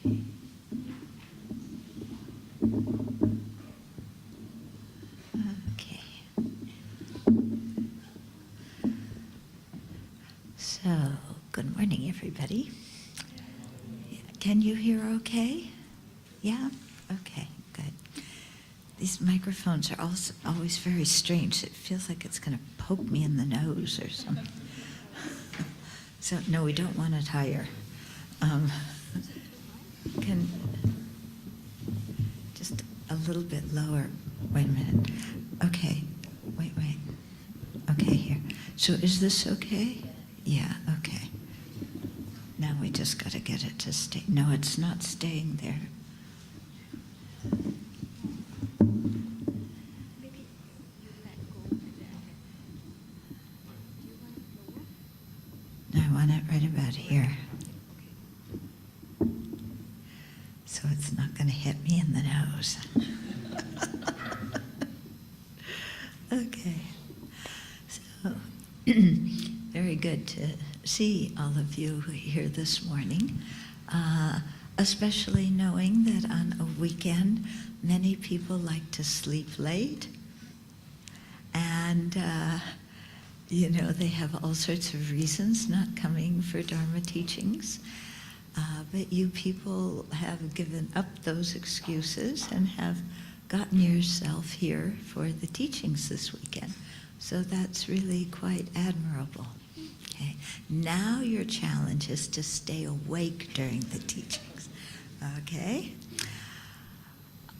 Okay. So, good morning, everybody. Can you hear okay? Yeah? Okay, good. These microphones are also always very strange. It feels like it's going to poke me in the nose or something. So, no, we don't want it higher. Can just a little bit lower. Wait a minute. Okay. Wait. Okay, here. So is this okay? Yeah, okay. Now we just got to get it to stay. No, it's not staying there. I want it right about here. So it's not going to hit me in the nose. Okay. So, very good to see all of you here this morning, especially knowing that on a weekend, many people like to sleep late. And, they have all sorts of reasons not coming for Dharma teachings. But you people have given up those excuses and have gotten yourself here for the teachings this weekend. So that's really quite admirable. Okay. Now your challenge is to stay awake during the teachings. Okay?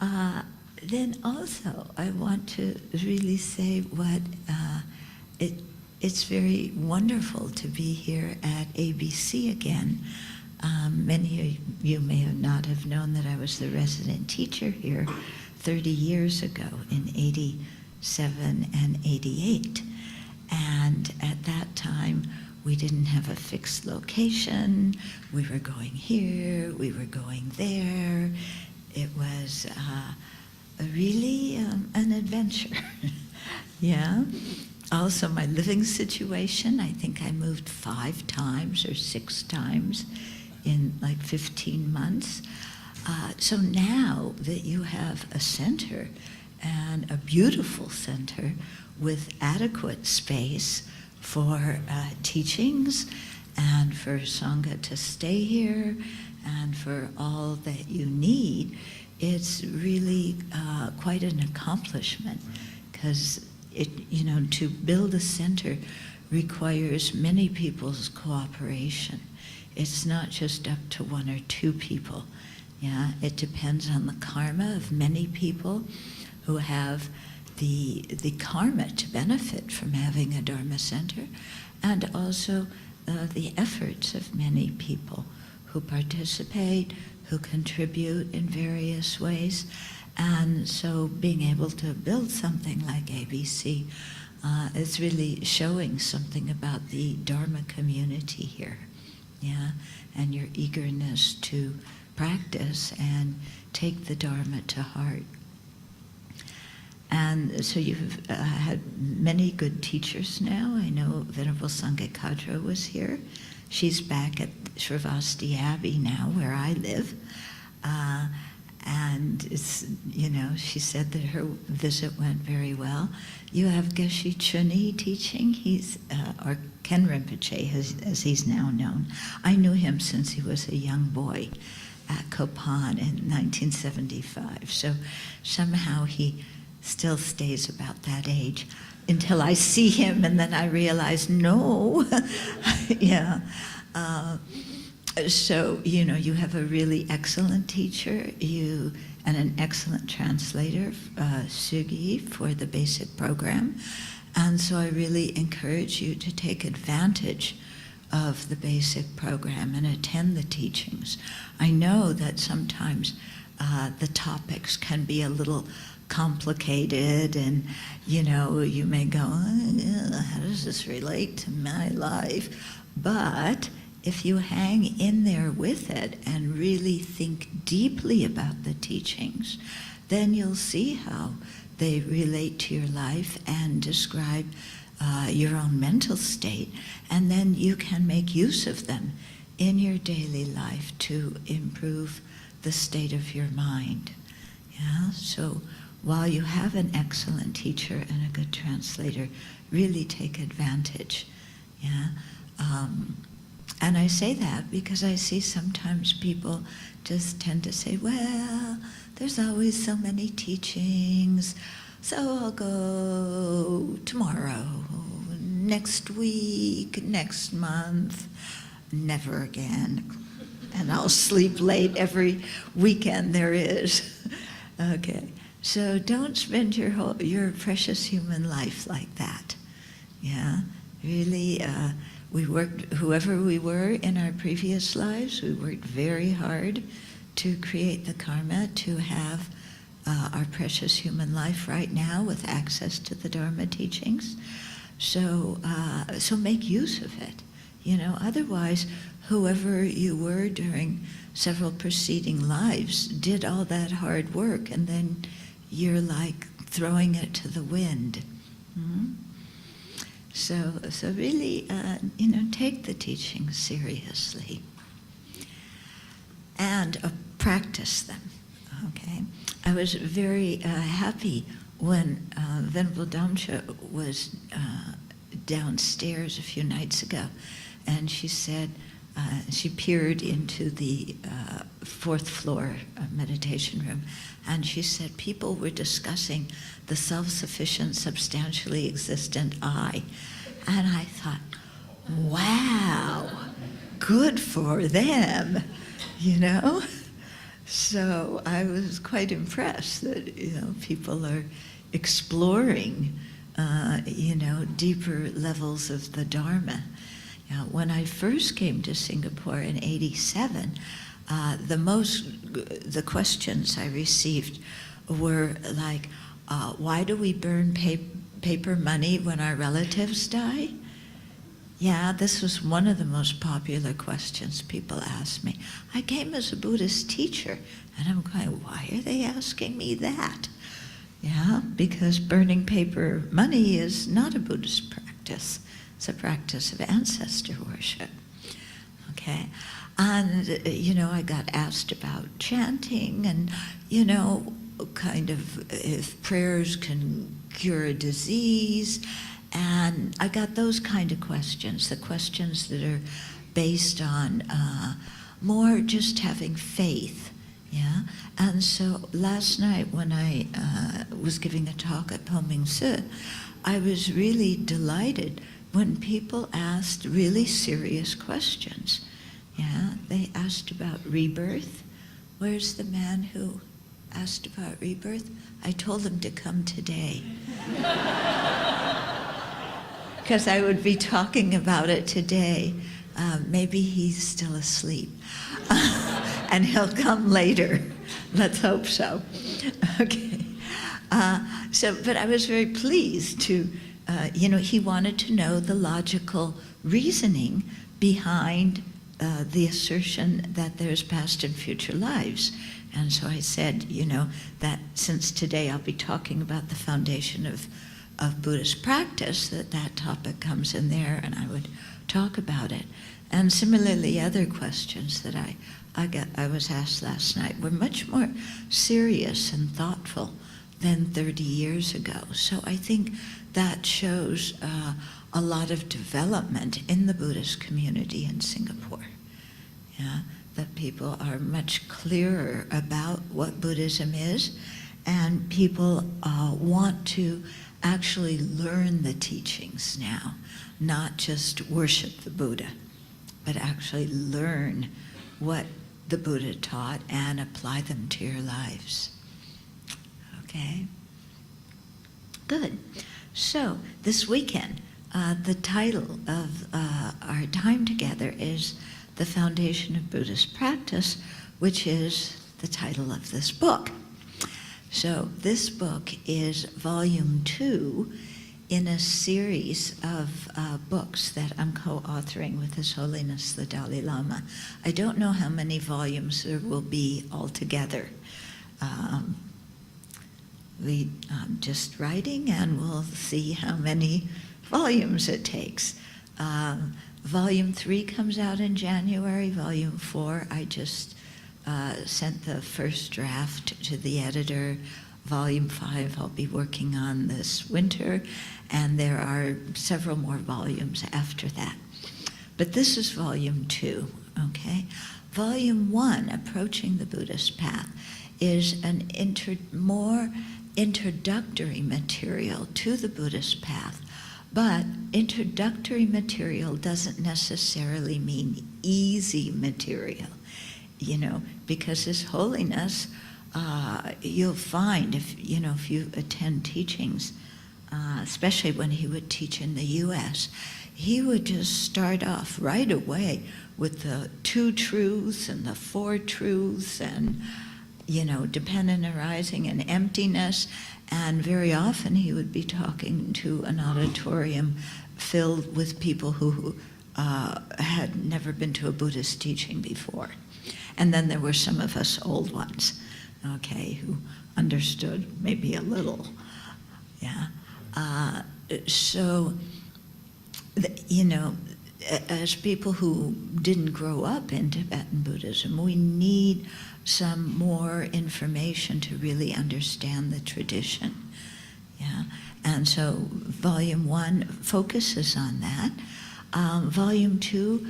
Then also I want to really say what it's very wonderful to be here at ABC again. Many of you may not have known that I was the resident teacher here 30 years ago in 87 and 88. And at that time, we didn't have a fixed location. We were going here, we were going there. It was really an adventure. Yeah. Also, my living situation, I think I moved 5 times or 6 times in like 15 months. So now that you have a center, and a beautiful center with adequate space for teachings and for Sangha to stay here and for all that you need, it's really quite an accomplishment, because to build a center requires many people's cooperation. It's not just up to 1 or 2 people. Yeah, it depends on the karma of many people who have the karma to benefit from having a Dharma center, and also the efforts of many people who participate, who contribute in various ways. And so being able to build something like ABC is really showing something about the Dharma community here. Yeah, and your eagerness to practice and take the Dharma to heart. And so you've had many good teachers now. I know Venerable Thubten Chodron was here. She's back at Sravasti Abbey now, where I live. And it's, she said that her visit went very well. You have Geshe Chuni teaching. He's, or Ken Rinpoche, as he's now known. I knew him since he was a young boy at Kopan in 1975. So somehow he still stays about that age until I see him, and then I realize, no. Yeah. So, you have a really excellent teacher, and an excellent translator, Sugi, for the basic program. And so I really encourage you to take advantage of the basic program and attend the teachings. I know that sometimes the topics can be a little complicated, and you may go, how does this relate to my life? But if you hang in there with it and really think deeply about the teachings, then you'll see how they relate to your life and describe your own mental state, and then you can make use of them in your daily life to improve the state of your mind. Yeah? So while you have an excellent teacher and a good translator, really take advantage. Yeah? And I say that because I see sometimes people just tend to say, well, there's always so many teachings, so I'll go tomorrow, next week, next month, never again. And I'll sleep late every weekend there is. Okay, so don't spend your precious human life like that. Yeah, really, we worked, whoever we were in our previous lives, we worked very hard to create the karma to have our precious human life right now with access to the Dharma teachings. So make use of it. You know, otherwise, whoever you were during several preceding lives did all that hard work, and then you're like throwing it to the wind. Mm-hmm. So really, take the teachings seriously and practice them. Okay, I was very happy when Venerable Thubten was downstairs a few nights ago, and she said she peered into the fourth floor meditation room, and she said people were discussing the self-sufficient, substantially existent I. And I thought, wow, good for them, you know? So I was quite impressed that, people are exploring, deeper levels of the Dharma. When I first came to Singapore in '87, the questions I received were like, why do we burn paper money when our relatives die? Yeah, this was one of the most popular questions people asked me. I came as a Buddhist teacher, and I'm going, why are they asking me that? Yeah, because burning paper money is not a Buddhist practice. It's a practice of ancestor worship. Okay, and I got asked about chanting and, kind of if prayers can cure a disease, and I got those kind of questions, the questions that are based on more just having faith. Yeah, and so last night when I was giving a talk at Po Ming Se, I was really delighted when people asked really serious questions. Yeah, they asked about rebirth. Where's the man who asked about rebirth? I told him to come today. Because I would be talking about it today. Maybe he's still asleep. And he'll come later. Let's hope so. Okay. But I was very pleased to, he wanted to know the logical reasoning behind the assertion that there's past and future lives. And so I said, that since today I'll be talking about the foundation of Buddhist practice, that topic comes in there and I would talk about it. And similarly, other questions that I was asked last night were much more serious and thoughtful than 30 years ago. So I think that shows a lot of development in the Buddhist community in Singapore. Yeah, that people are much clearer about what Buddhism is, and people want to actually learn the teachings now, not just worship the Buddha, but actually learn what the Buddha taught and apply them to your lives. Okay? Good. So, this weekend, the title of our time together is The Foundation of Buddhist Practice, which is the title of this book. So this book is volume 2 in a series of books that I'm co-authoring with His Holiness the Dalai Lama. I don't know how many volumes there will be altogether. I'm just writing, and we'll see how many volumes it takes. Volume 3 comes out in January. Volume 4 I just sent the first draft to the editor. Volume 5 I'll be working on this winter, and there are several more volumes after that. But this is volume 2, okay? Volume 1, Approaching the Buddhist Path, is an more introductory material to the Buddhist path. But introductory material doesn't necessarily mean easy material, because His Holiness, you'll find if you attend teachings, especially when he would teach in the U.S., he would just start off right away with the 2 truths and the 4 truths and, dependent arising and emptiness. And very often he would be talking to an auditorium filled with people who had never been to a Buddhist teaching before. And then there were some of us old ones, okay, who understood maybe a little, yeah. As people who didn't grow up in Tibetan Buddhism, we need some more information to really understand the tradition, yeah. And so Volume 1 focuses on that. Volume 2,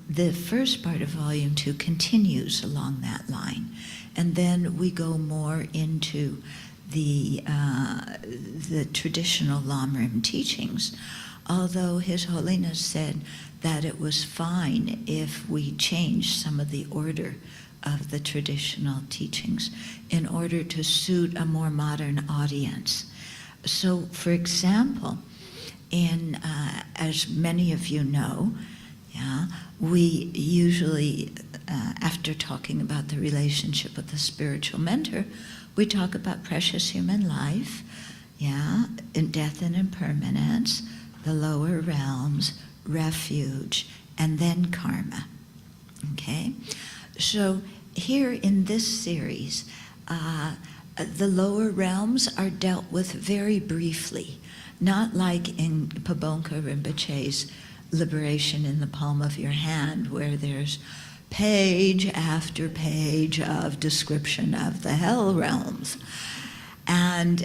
the first part of Volume 2 continues along that line. And then we go more into the traditional Lamrim teachings, although His Holiness said that it was fine if we changed some of the order of the traditional teachings in order to suit a more modern audience. So, for example, as many of you know, yeah, we usually, after talking about the relationship with the spiritual mentor, we talk about precious human life, yeah, in death and impermanence, the lower realms, refuge, and then karma, okay? So here in this series, the lower realms are dealt with very briefly, not like in Pabonka Rinpoche's Liberation in the Palm of Your Hand, where there's page after page of description of the hell realms. And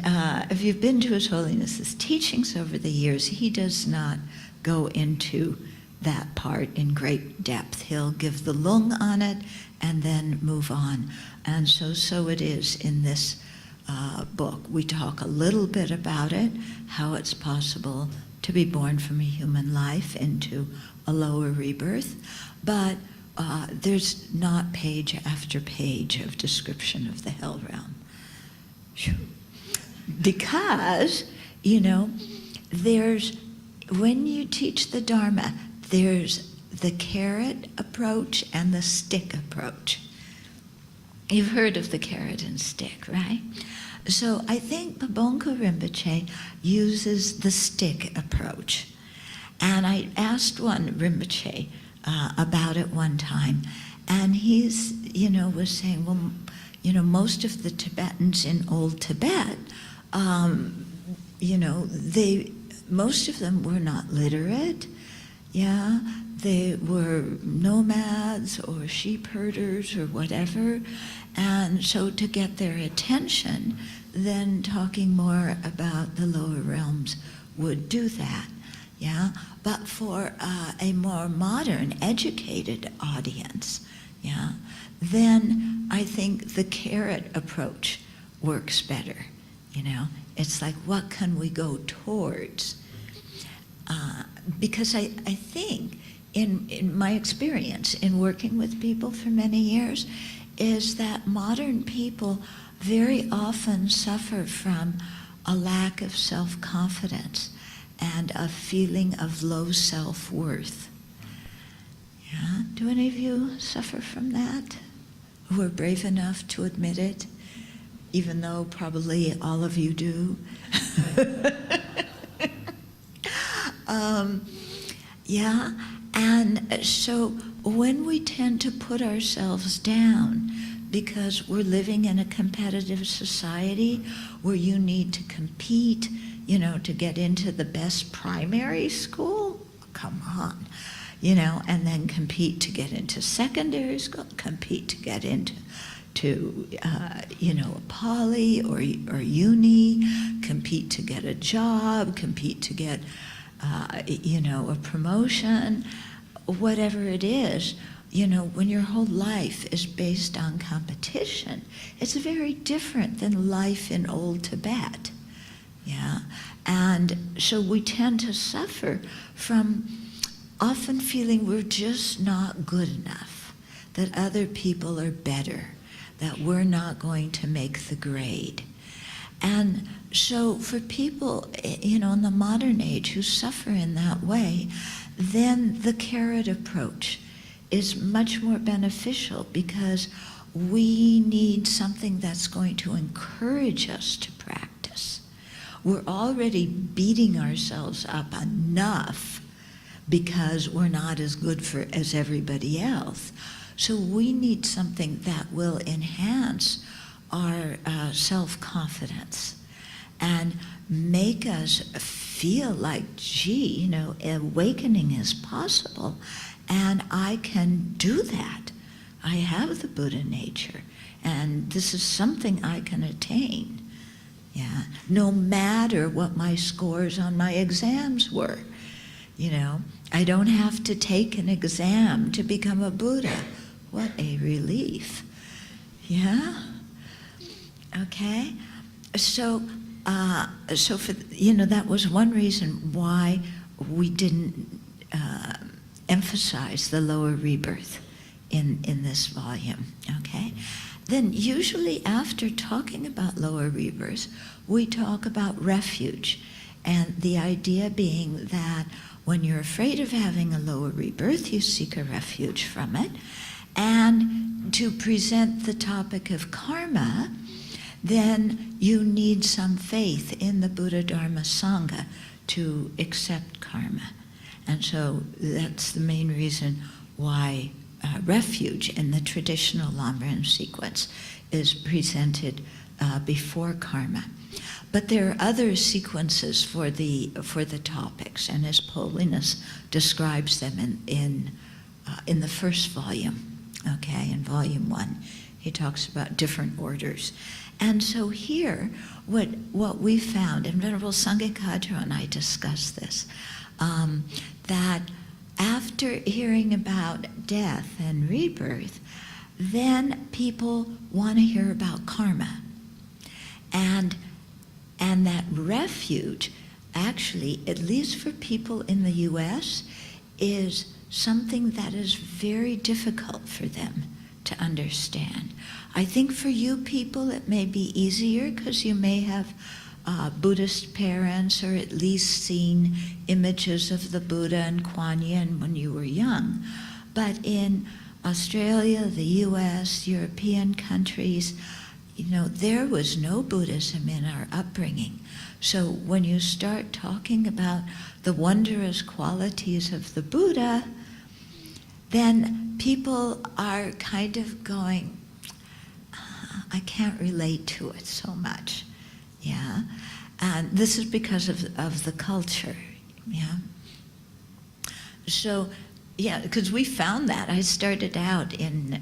if you've been to His Holiness's teachings over the years, he does not go into that part in great depth. He'll give the lung on it and then move on. And so it is in this book. We talk a little bit about it, how it's possible to be born from a human life into a lower rebirth, but there's not page after page of description of the hell realm. Because, when you teach the Dharma, there's the carrot approach and the stick approach. You've heard of the carrot and stick, right? So I think Pabonka Rinpoche uses the stick approach. And I asked one Rinpoche about it one time, and he's, was saying, well, most of the Tibetans in Old Tibet, most of them were not literate, yeah, they were nomads or sheep herders or whatever, and so to get their attention, then talking more about the lower realms would do that, yeah, but for a more modern, educated audience, yeah, then I think the carrot approach works better, It's like, what can we go towards? Because I think, in my experience in working with people for many years, is that modern people very often suffer from a lack of self-confidence and a feeling of low self-worth. Yeah? Do any of you suffer from that? Who are brave enough to admit it, even though probably all of you do? Yeah, and so when we tend to put ourselves down because we're living in a competitive society where you need to compete, to get into the best primary school, come on. and then compete to get into secondary school, compete to get into a poly or uni, compete to get a job, compete to get, a promotion, whatever it is. When your whole life is based on competition, it's very different than life in old Tibet. Yeah, and so we tend to suffer from often feeling we're just not good enough, that other people are better, that we're not going to make the grade. And so for people, in the modern age who suffer in that way, then the carrot approach is much more beneficial, because we need something that's going to encourage us to practice. We're already beating ourselves up enough because we're not as good as everybody else. So we need something that will enhance our self-confidence and make us feel like, gee, awakening is possible, and I can do that. I have the Buddha nature, and this is something I can attain. Yeah, no matter what my scores on my exams were. I don't have to take an exam to become a Buddha. What a relief. Yeah? Okay? So for, that was one reason why we didn't emphasize the lower rebirth in this volume, okay? Then usually after talking about lower rebirth, we talk about refuge, and the idea being that when you're afraid of having a lower rebirth, you seek a refuge from it. And to present the topic of karma, then you need some faith in the Buddha, Dharma, Sangha to accept karma. And so that's the main reason why refuge in the traditional Lama sequence is presented before karma. But there are other sequences for the topics, and His Holiness describes them in the first volume. Okay, in volume 1, he talks about different orders. And so here, what we found, and Venerable Thubten Chodron and I discussed this, that after hearing about death and rebirth, then people want to hear about karma. And that refuge, actually, at least for people in the US, is something that is very difficult for them to understand. I think for you people it may be easier because you may have Buddhist parents, or at least seen images of the Buddha and Kuan Yin when you were young. But in Australia, the US, European countries, there was no Buddhism in our upbringing. So when you start talking about the wondrous qualities of the Buddha, then people are kind of going, I can't relate to it so much. Yeah, and this is because of the culture. Yeah. So, yeah, because we found that. I started out in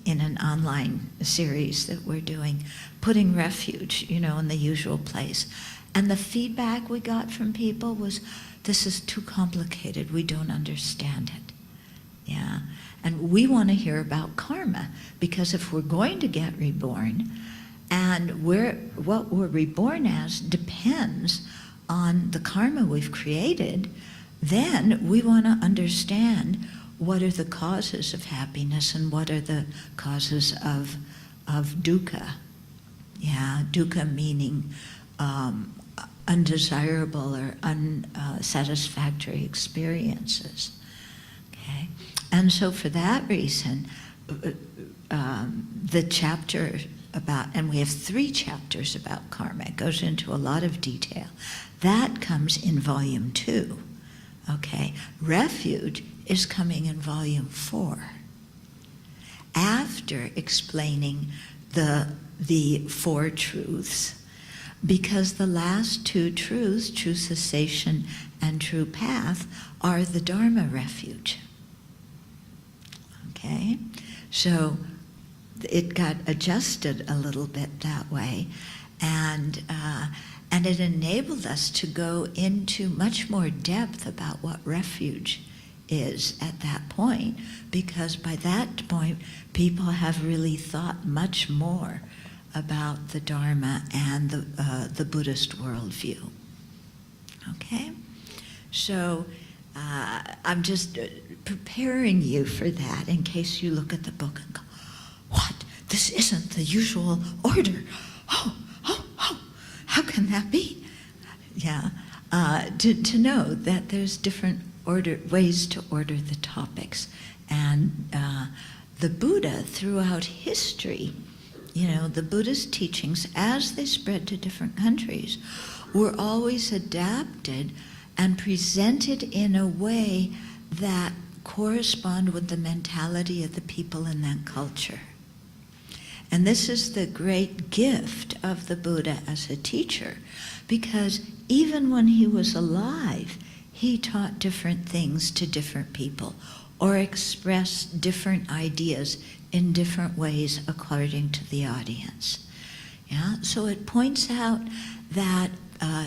an online series that we're doing, putting refuge, in the usual place. And the feedback we got from people was, this is too complicated, we don't understand it. Yeah, and we want to hear about karma, because if we're going to get reborn, and what we're reborn as depends on the karma we've created, then we want to understand what are the causes of happiness and what are the causes of dukkha. Yeah, dukkha meaning undesirable or unsatisfactory experiences. Okay, and so for that reason, the chapter about, and we have 3 chapters about karma, it goes into a lot of detail. That comes in volume 2. Okay, refuge is coming in volume 4, after explaining the 4 truths, because the last 2 truths, true cessation and true path, are the Dharma refuge. Okay? So it got adjusted a little bit that way, and it enabled us to go into much more depth about what refuge is at that point, because by that point people have really thought much more about the Dharma and the Buddhist worldview. Okay? So I'm just preparing you for that in case you look at the book and go, what? This isn't the usual order. Oh, how can that be? Yeah, to know that there's different ways to order the topics. And the Buddha, throughout history, the Buddhist teachings, as they spread to different countries, were always adapted and presented in a way that correspond with the mentality of the people in that culture. And this is the great gift of the Buddha as a teacher, because even when he was alive, he taught different things to different people, or expressed different ideas in different ways according to the audience. Yeah? So it points out that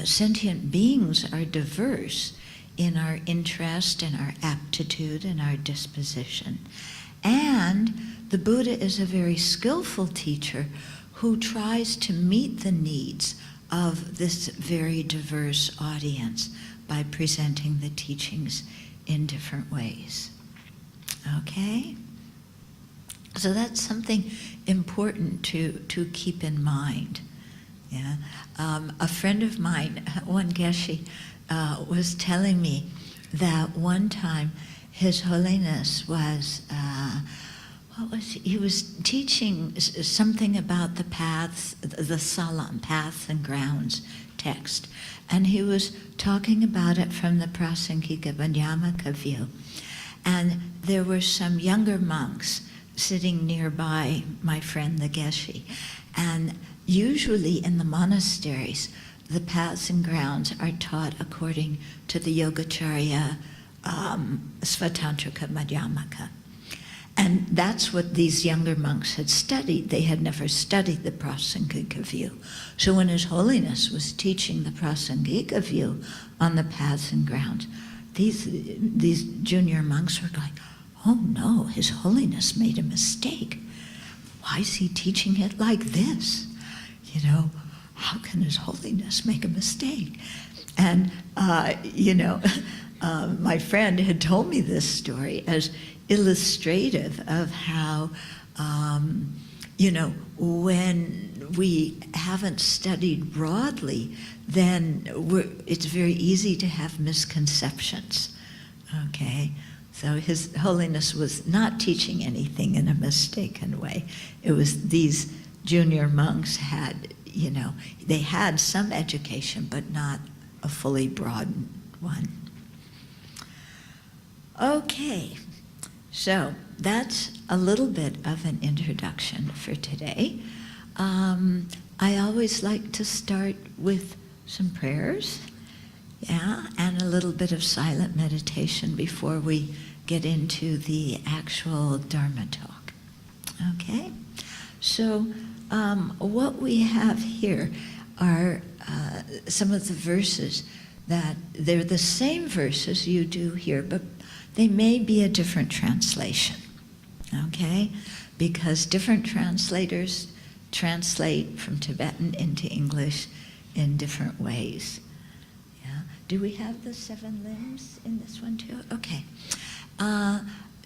sentient beings are diverse in our interest and our aptitude and our disposition. And the Buddha is a very skillful teacher who tries to meet the needs of this very diverse audience by presenting the teachings in different ways. Okay? So that's something important to keep in mind. Yeah? A friend of mine, one Geshe, was telling me that one time His Holiness was, he was teaching something about the paths, the Salam, paths and grounds text. And he was talking about it from the Prasangika Vanyamaka view. And there were some younger monks sitting nearby my friend the Geshe. And usually in the monasteries, the paths and grounds are taught according to the Yogacarya Svatantrika Madhyamaka. And that's what these younger monks had studied. They had never studied the Prasangika view. So when His Holiness was teaching the Prasangika view on the paths and grounds, these junior monks were going, oh no, His Holiness made a mistake. Why is he teaching it like this? How can His Holiness make a mistake? And, my friend had told me this story as illustrative of how, when we haven't studied broadly, then it's very easy to have misconceptions, okay? So His Holiness was not teaching anything in a mistaken way. It was these junior monks had, they had some education, but not a fully broadened one. Okay, so that's a little bit of an introduction for today. I always like to start with some prayers, and a little bit of silent meditation before we get into the actual Dharma talk. Okay, so what we have here are some of the verses that they're the same verses you do here, but they may be a different translation, okay? Because different translators translate from Tibetan into English in different ways. Yeah. Do we have the 7 limbs in this one too? Okay.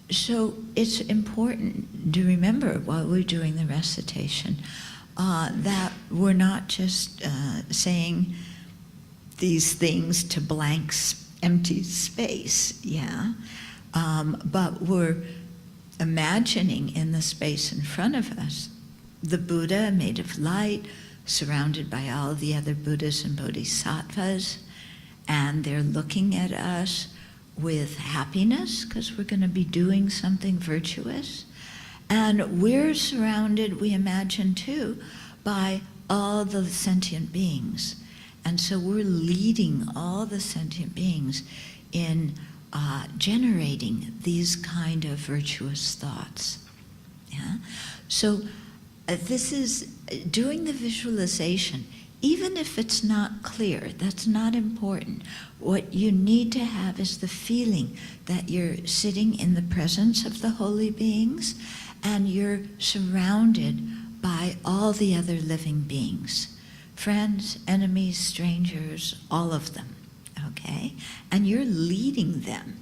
So it's important to remember while we're doing the recitation that we're not just saying these things to blank, empty space, but we're imagining in the space in front of us the Buddha made of light, surrounded by all the other Buddhas and Bodhisattvas, and they're looking at us with happiness because we're going to be doing something virtuous. And we're surrounded, we imagine too, by all the sentient beings. And so we're leading all the sentient beings in generating these kind of virtuous thoughts. Yeah? So this is doing the visualization. Even if it's not clear, that's not important. What you need to have is the feeling that you're sitting in the presence of the holy beings and you're surrounded by all the other living beings. Friends, enemies, strangers, all of them, okay? And you're leading them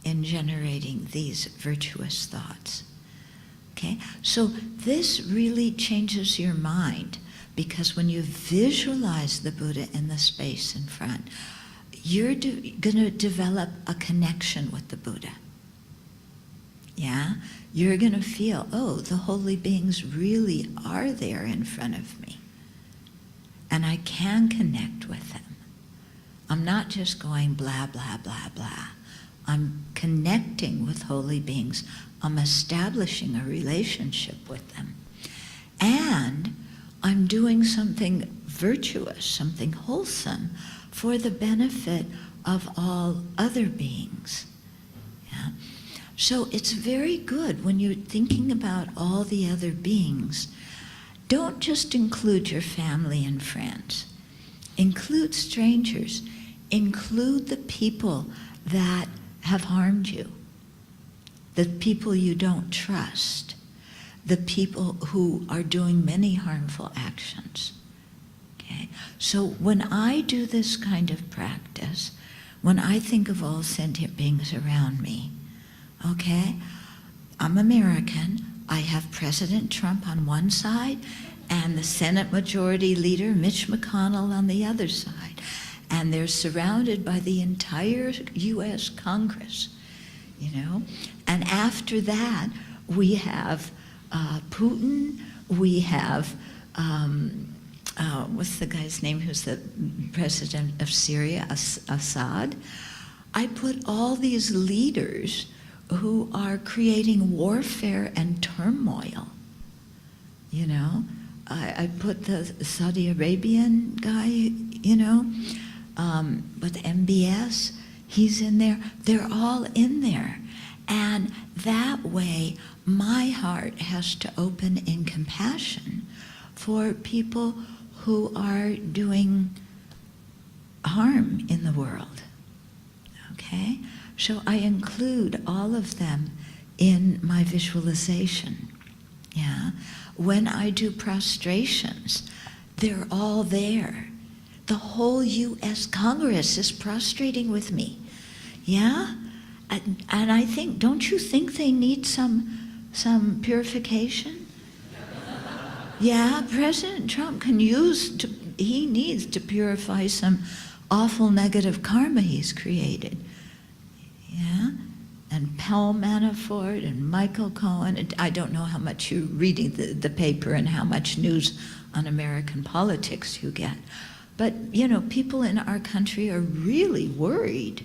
in generating these virtuous thoughts, okay? So this really changes your mind. Because when you visualize the Buddha in the space in front, you're going to develop a connection with the Buddha. Yeah? You're going to feel, oh, the holy beings really are there in front of me. And I can connect with them. I'm not just going blah, blah, blah, blah. I'm connecting with holy beings. I'm establishing a relationship with them. And I'm doing something virtuous, something wholesome for the benefit of all other beings. Yeah? So it's very good when you're thinking about all the other beings. Don't just include your family and friends. Include strangers. Include the people that have harmed you, the people you don't trust, the people who are doing many harmful actions. Okay? So when I do this kind of practice, when I think of all sentient beings around me, okay, I'm American, I have President Trump on one side and the Senate Majority Leader Mitch McConnell on the other side. And they're surrounded by the entire U.S. Congress, you know. And after that, we have Putin, we have, what's the guy's name who's the president of Syria, Assad. I put all these leaders who are creating warfare and turmoil, you know. I put the Saudi Arabian guy, you know, with MBS, he's in there. They're all in there. And that way, my heart has to open in compassion for people who are doing harm in the world, okay? So I include all of them in my visualization, yeah? When I do prostrations, they're all there. The whole U.S. Congress is prostrating with me, yeah? And I think, don't you think they need some purification? Yeah, President Trump can he needs to purify some awful negative karma he's created. Yeah? And Paul Manafort and Michael Cohen. And I don't know how much you're reading the paper and how much news on American politics you get. But, you know, people in our country are really worried.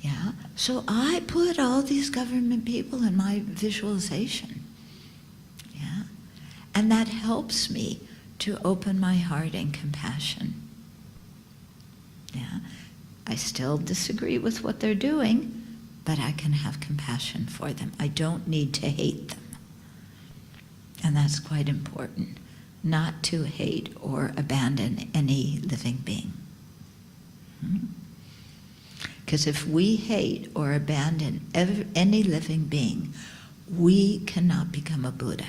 Yeah, so I put all these government people in my visualization, yeah, and that helps me to open my heart in compassion, yeah. I still disagree with what they're doing, but I can have compassion for them. I don't need to hate them, and that's quite important, not to hate or abandon any living being. Because if we hate or abandon any living being, we cannot become a Buddha.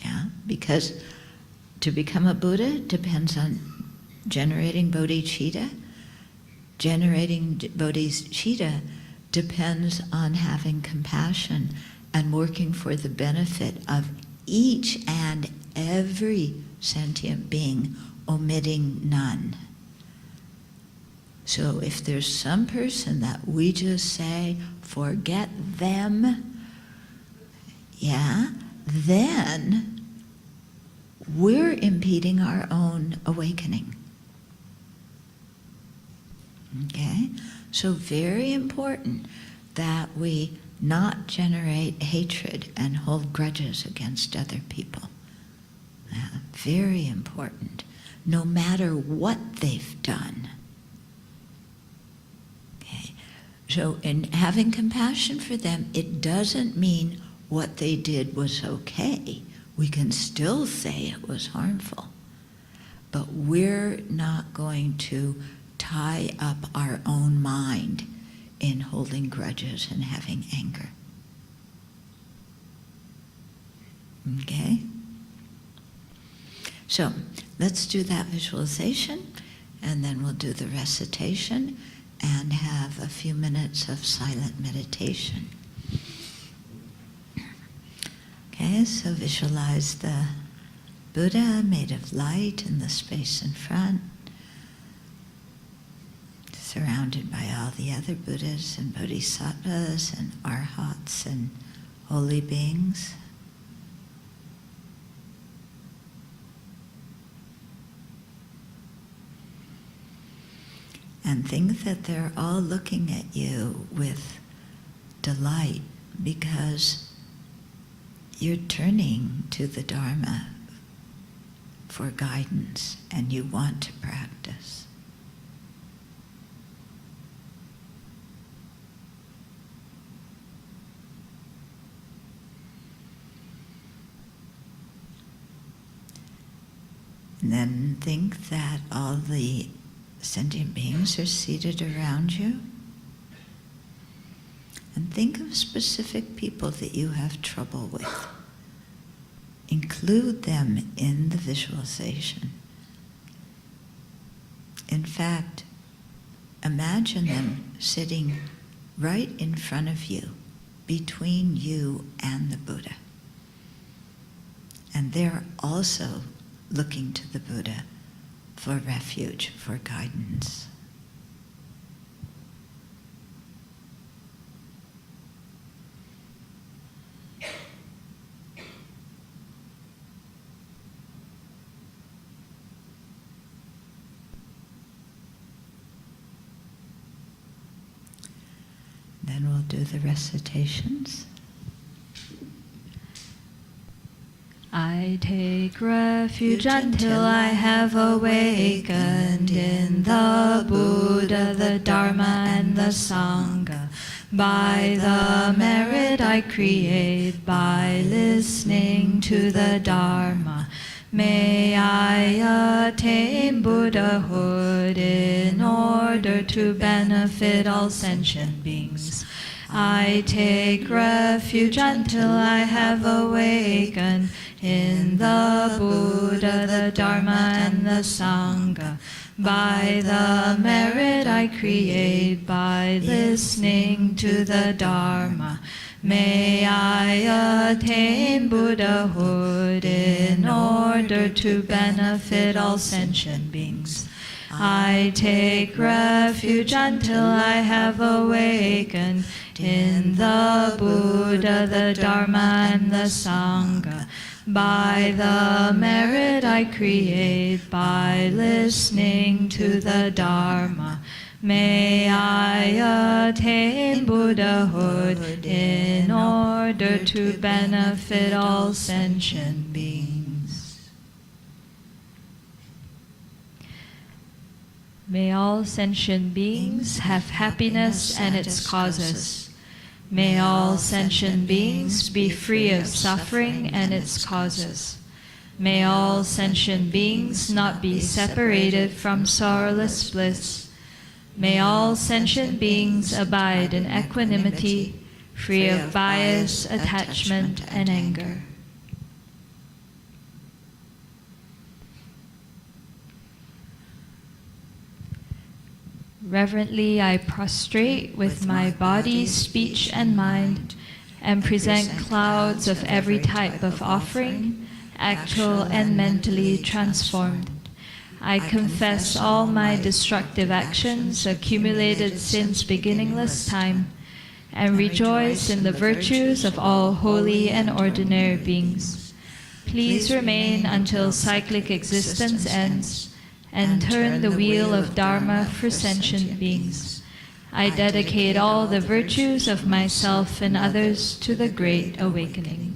Yeah, because to become a Buddha depends on generating bodhicitta. Generating bodhicitta depends on having compassion and working for the benefit of each and every sentient being, omitting none. So if there's some person that we just say, forget them, yeah, then we're impeding our own awakening. Okay? So very important that we not generate hatred and hold grudges against other people. Very important. No matter what they've done. So in having compassion for them, it doesn't mean what they did was okay. We can still say it was harmful. But we're not going to tie up our own mind in holding grudges and having anger. Okay? So let's do that visualization, and then we'll do the recitation and have a few minutes of silent meditation. Okay, so visualize the Buddha made of light in the space in front, surrounded by all the other Buddhas and Bodhisattvas and Arhats and holy beings. And think that they're all looking at you with delight because you're turning to the Dharma for guidance and you want to practice. And then think that all the sentient beings are seated around you. And think of specific people that you have trouble with. Include them in the visualization. In fact, imagine them sitting right in front of you, between you and the Buddha. And they're also looking to the Buddha for refuge, for guidance. Then we'll do the recitations. I take refuge until I have awakened in the Buddha, the Dharma, and the Sangha. By the merit I create by listening to the Dharma, may I attain Buddhahood in order to benefit all sentient beings. I take refuge until I have awakened in the Buddha, the Dharma, and the Sangha. By the merit I create by listening to the Dharma, may I attain Buddhahood in order to benefit all sentient beings. I take refuge until I have awakened in the Buddha, the Dharma, and the Sangha. By the merit I create by listening to the Dharma, may I attain Buddhahood in order to benefit all sentient beings. May all sentient beings have happiness and its causes. May all sentient beings be free of suffering and its causes. May all sentient beings not be separated from sorrowless bliss. May all sentient beings abide in equanimity, free of bias, attachment, and anger. Reverently I prostrate with my body, speech, and mind, and present clouds of every type of offering, actual and mentally transformed. I confess all my destructive actions accumulated since beginningless time, and rejoice in the virtues of all holy and ordinary beings. Please remain until cyclic existence ends, and turn the wheel of Dharma for sentient beings. I dedicate all the virtues of myself and others to the Great Awakening.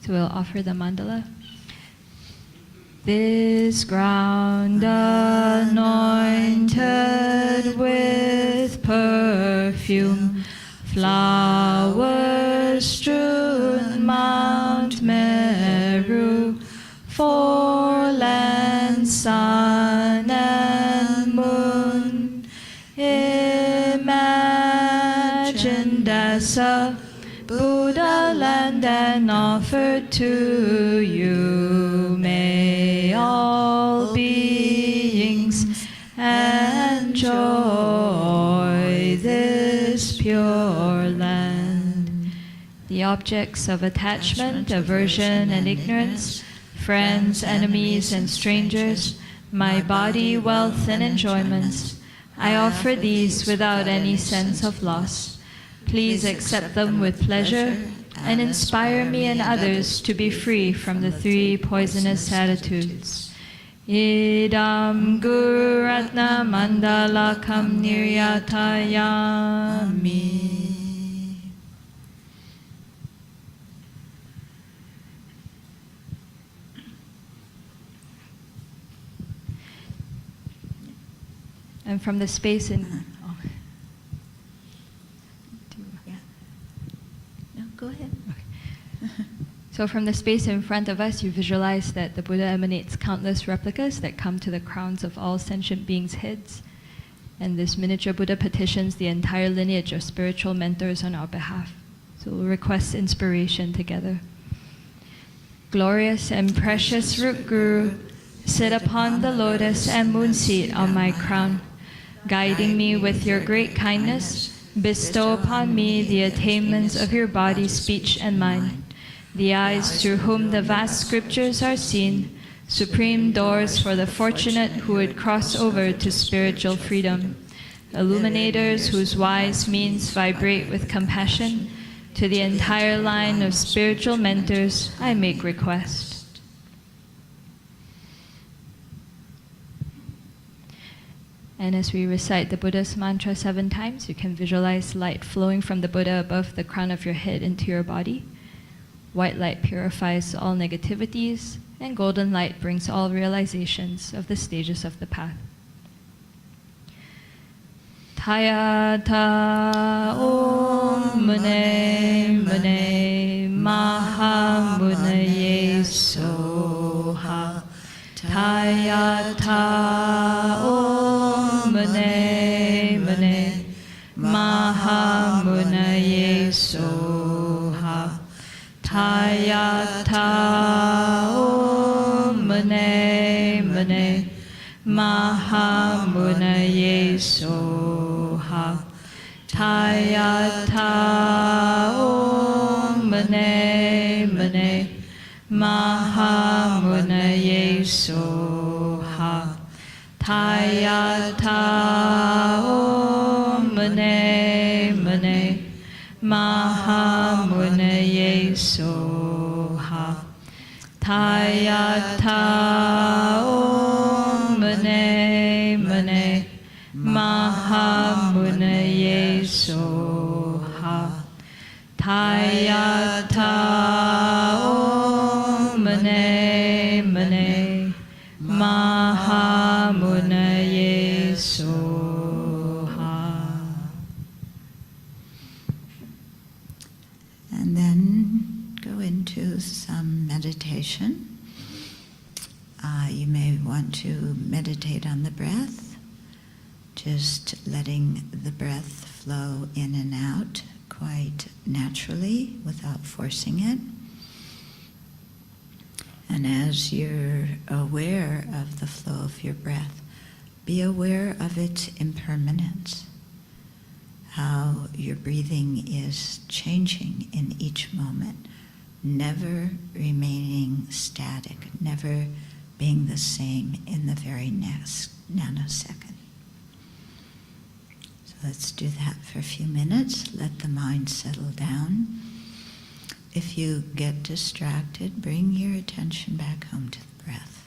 So we'll offer the mandala. This ground anointed with perfume, flowers strewn Mount Meru, four lands, sun and moon, imagined as a Buddha land and offered to you. May all beings enjoy this pure land. The objects of attachment, aversion, and ignorance, friends, enemies, and strangers, my body, wealth, and enjoyments, I offer these without any sense of loss. Please accept them with pleasure and inspire me and others to be free from the three poisonous attitudes. Idam Guru Ratna Mandalakam Niryatayami. And from the space in... Go ahead. Okay. So from the space in front of us, you visualize that the Buddha emanates countless replicas that come to the crowns of all sentient beings' heads. And this miniature Buddha petitions the entire lineage of spiritual mentors on our behalf. So we'll request inspiration together. Glorious and precious Root Guru, sit upon the lotus and moon seat on my crown, guiding me with your great kindness. Bestow upon me the attainments of your body, speech, and mind, the eyes through whom the vast scriptures are seen, supreme doors for the fortunate who would cross over to spiritual freedom, illuminators whose wise means vibrate with compassion. To the entire line of spiritual mentors, I make request. And as we recite the Buddha's mantra 7 times, you can visualize light flowing from the Buddha above the crown of your head into your body. White light purifies all negativities, and golden light brings all realizations of the stages of the path. Tayata Om Mune Mune Maha Munaye Soha. Tayata Om Mune Mune Maha Munaye Soha. Tayata Om Mune Mune Maha Munaye Soha. Tayata Om Mune Mune Maha Munaye Soha. Tayata Om Mune Mune Maha Munaye Soha. Tayata Om Mune Mune Maha Munaye Soha. Tayata Om Mune Mune Maha Munaye Soha. And then go into some meditation. You may want to meditate on the breath, just letting the breath flow in and out quite naturally without forcing it. And as you're aware of the flow of your breath, be aware of its impermanence, how your breathing is changing in each moment, never remaining static, never being the same in the very next nanosecond. So let's do that for a few minutes. Let the mind settle down. If you get distracted, bring your attention back home to the breath.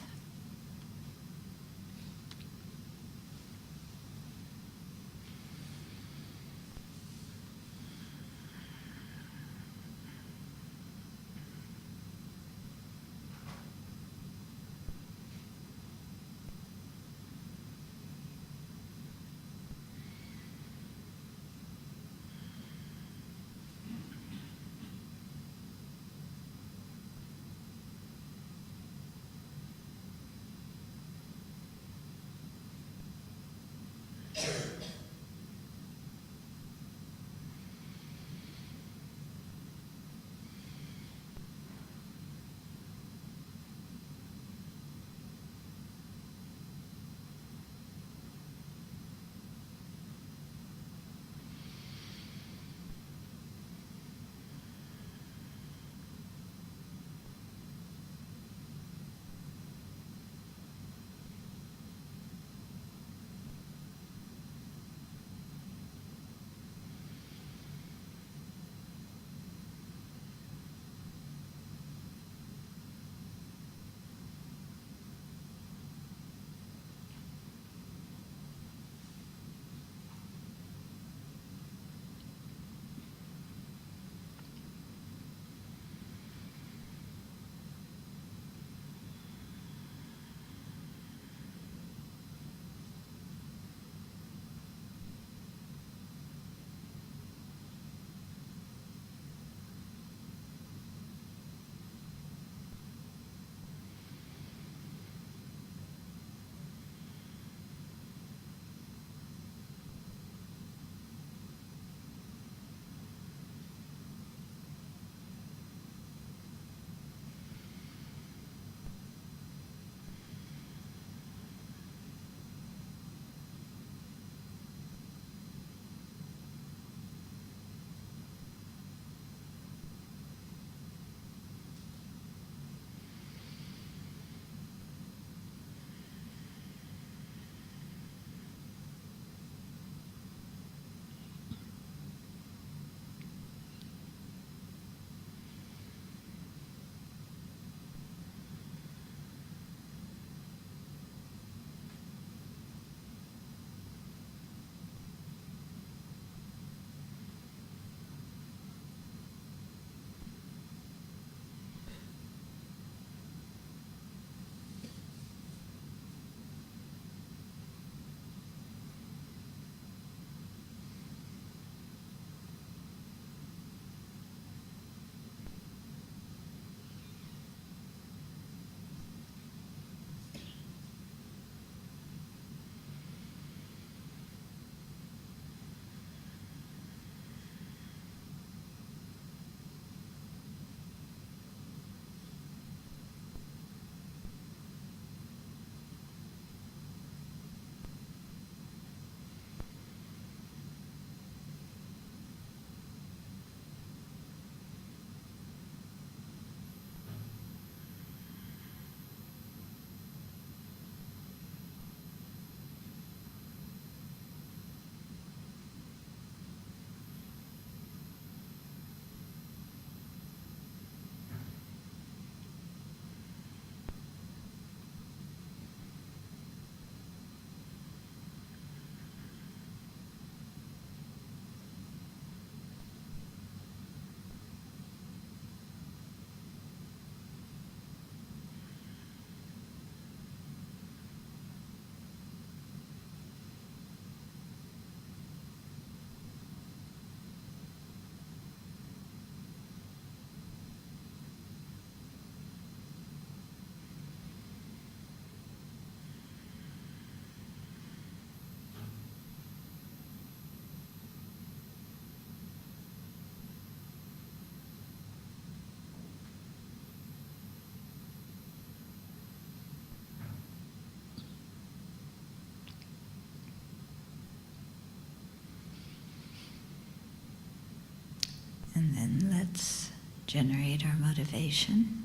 And then let's generate our motivation.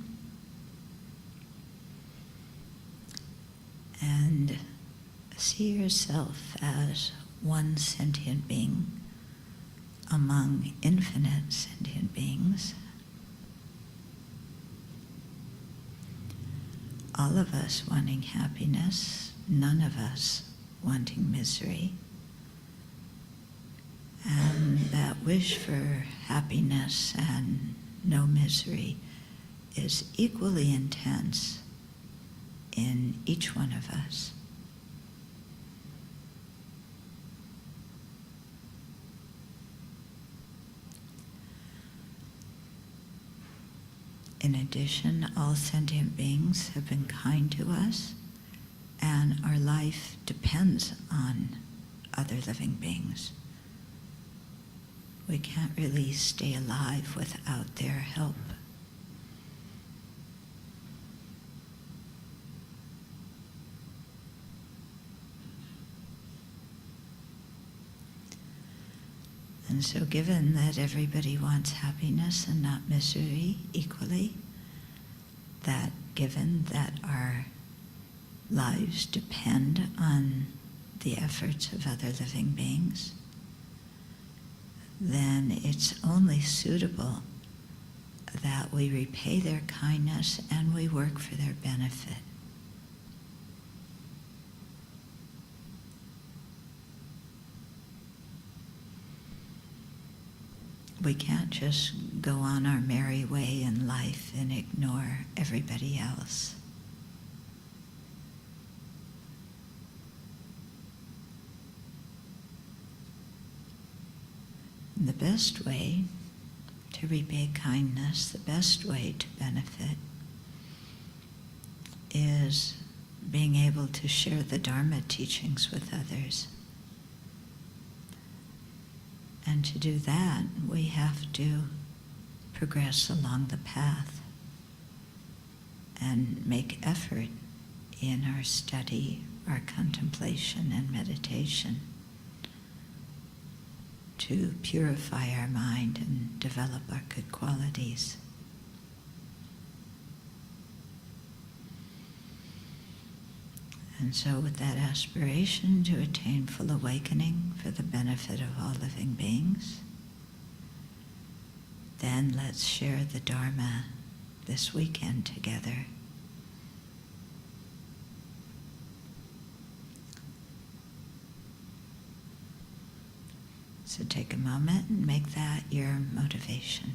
And see yourself as one sentient being among infinite sentient beings. All of us wanting happiness, none of us wanting misery. And that wish for happiness and no misery is equally intense in each one of us. In addition, all sentient beings have been kind to us, and our life depends on other living beings. We can't really stay alive without their help. And so given that everybody wants happiness and not misery equally, that given that our lives depend on the efforts of other living beings, then it's only suitable that we repay their kindness and we work for their benefit. We can't just go on our merry way in life and ignore everybody else. The best way to repay kindness, the best way to benefit, is being able to share the Dharma teachings with others. And to do that, we have to progress along the path and make effort in our study, our contemplation and meditation to purify our mind and develop our good qualities. And so with that aspiration to attain full awakening for the benefit of all living beings, then let's share the Dharma this weekend together. So take a moment and make that your motivation.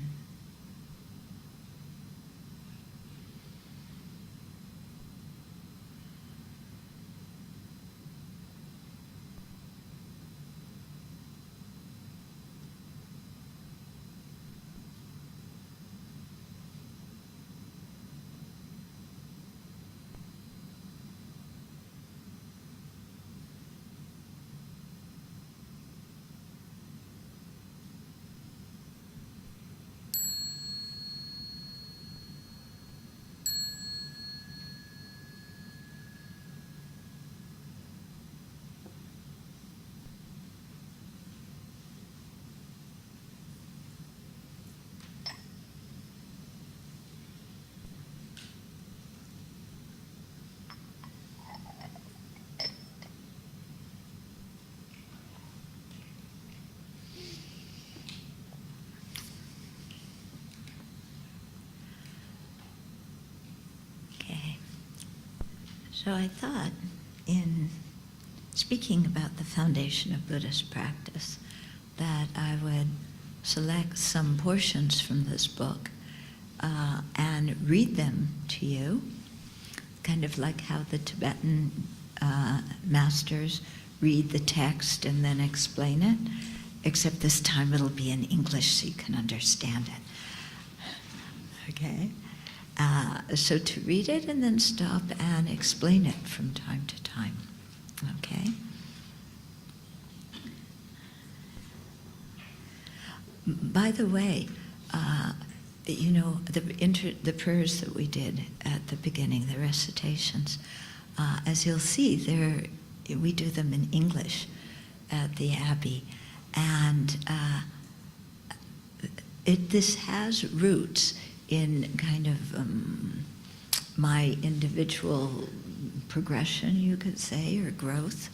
So I thought, in speaking about the Foundation of Buddhist Practice, that I would select some portions from this book and read them to you, kind of like how the Tibetan masters read the text and then explain it, except this time it'll be in English so you can understand it. Okay? So to read it and then stop and explain it from time to time. Okay? By the way, you know, the prayers that we did at the beginning, the recitations, as you'll see, we do them in English at the Abbey. And this has roots in kind of my individual progression, you could say, or growth.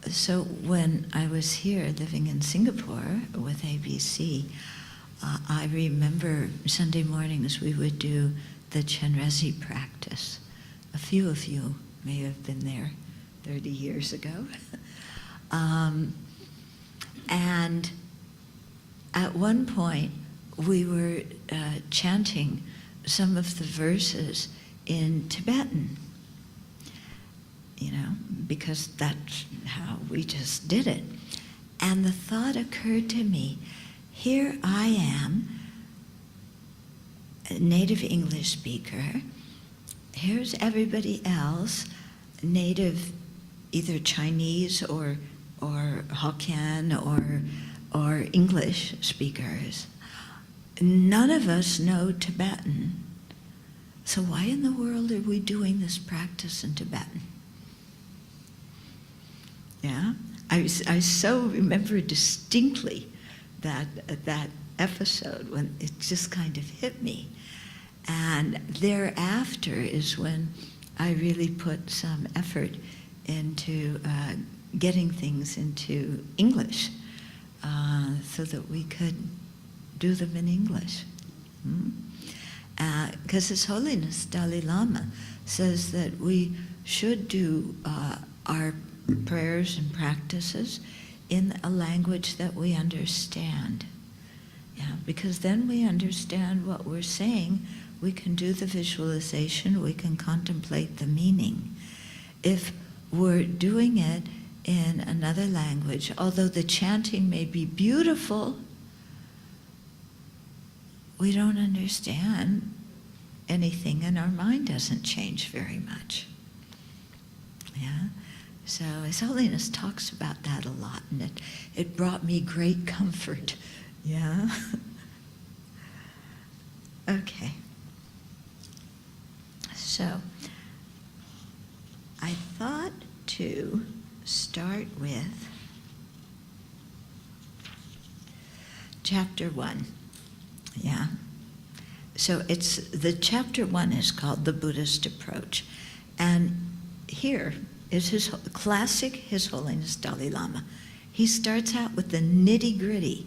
So when I was here living in Singapore with ABC, I remember Sunday mornings we would do the Chenrezig practice. A few of you may have been there 30 years ago. And at one point, we were chanting some of the verses in Tibetan, you know, because that's how we just did it. And the thought occurred to me, here I am, a native English speaker, here's everybody else, native either Chinese or Hokkien or English speakers. None of us know Tibetan. So why in the world are we doing this practice in Tibetan? Yeah, I so remember distinctly that episode when it just kind of hit me. And thereafter is when I really put some effort into getting things into English so that we could do them in English. Because His Holiness Dalai Lama says that we should do our prayers and practices in a language that we understand. Yeah, because then we understand what we're saying, we can do the visualization, we can contemplate the meaning. If we're doing it in another language, although the chanting may be beautiful, we don't understand anything and our mind doesn't change very much. Yeah? So His Holiness talks about that a lot, and it brought me great comfort. Yeah? Okay. So, I thought to start with chapter 1. Yeah? So the chapter 1 is called The Buddhist Approach. And here is His Holiness Dalai Lama. He starts out with the nitty-gritty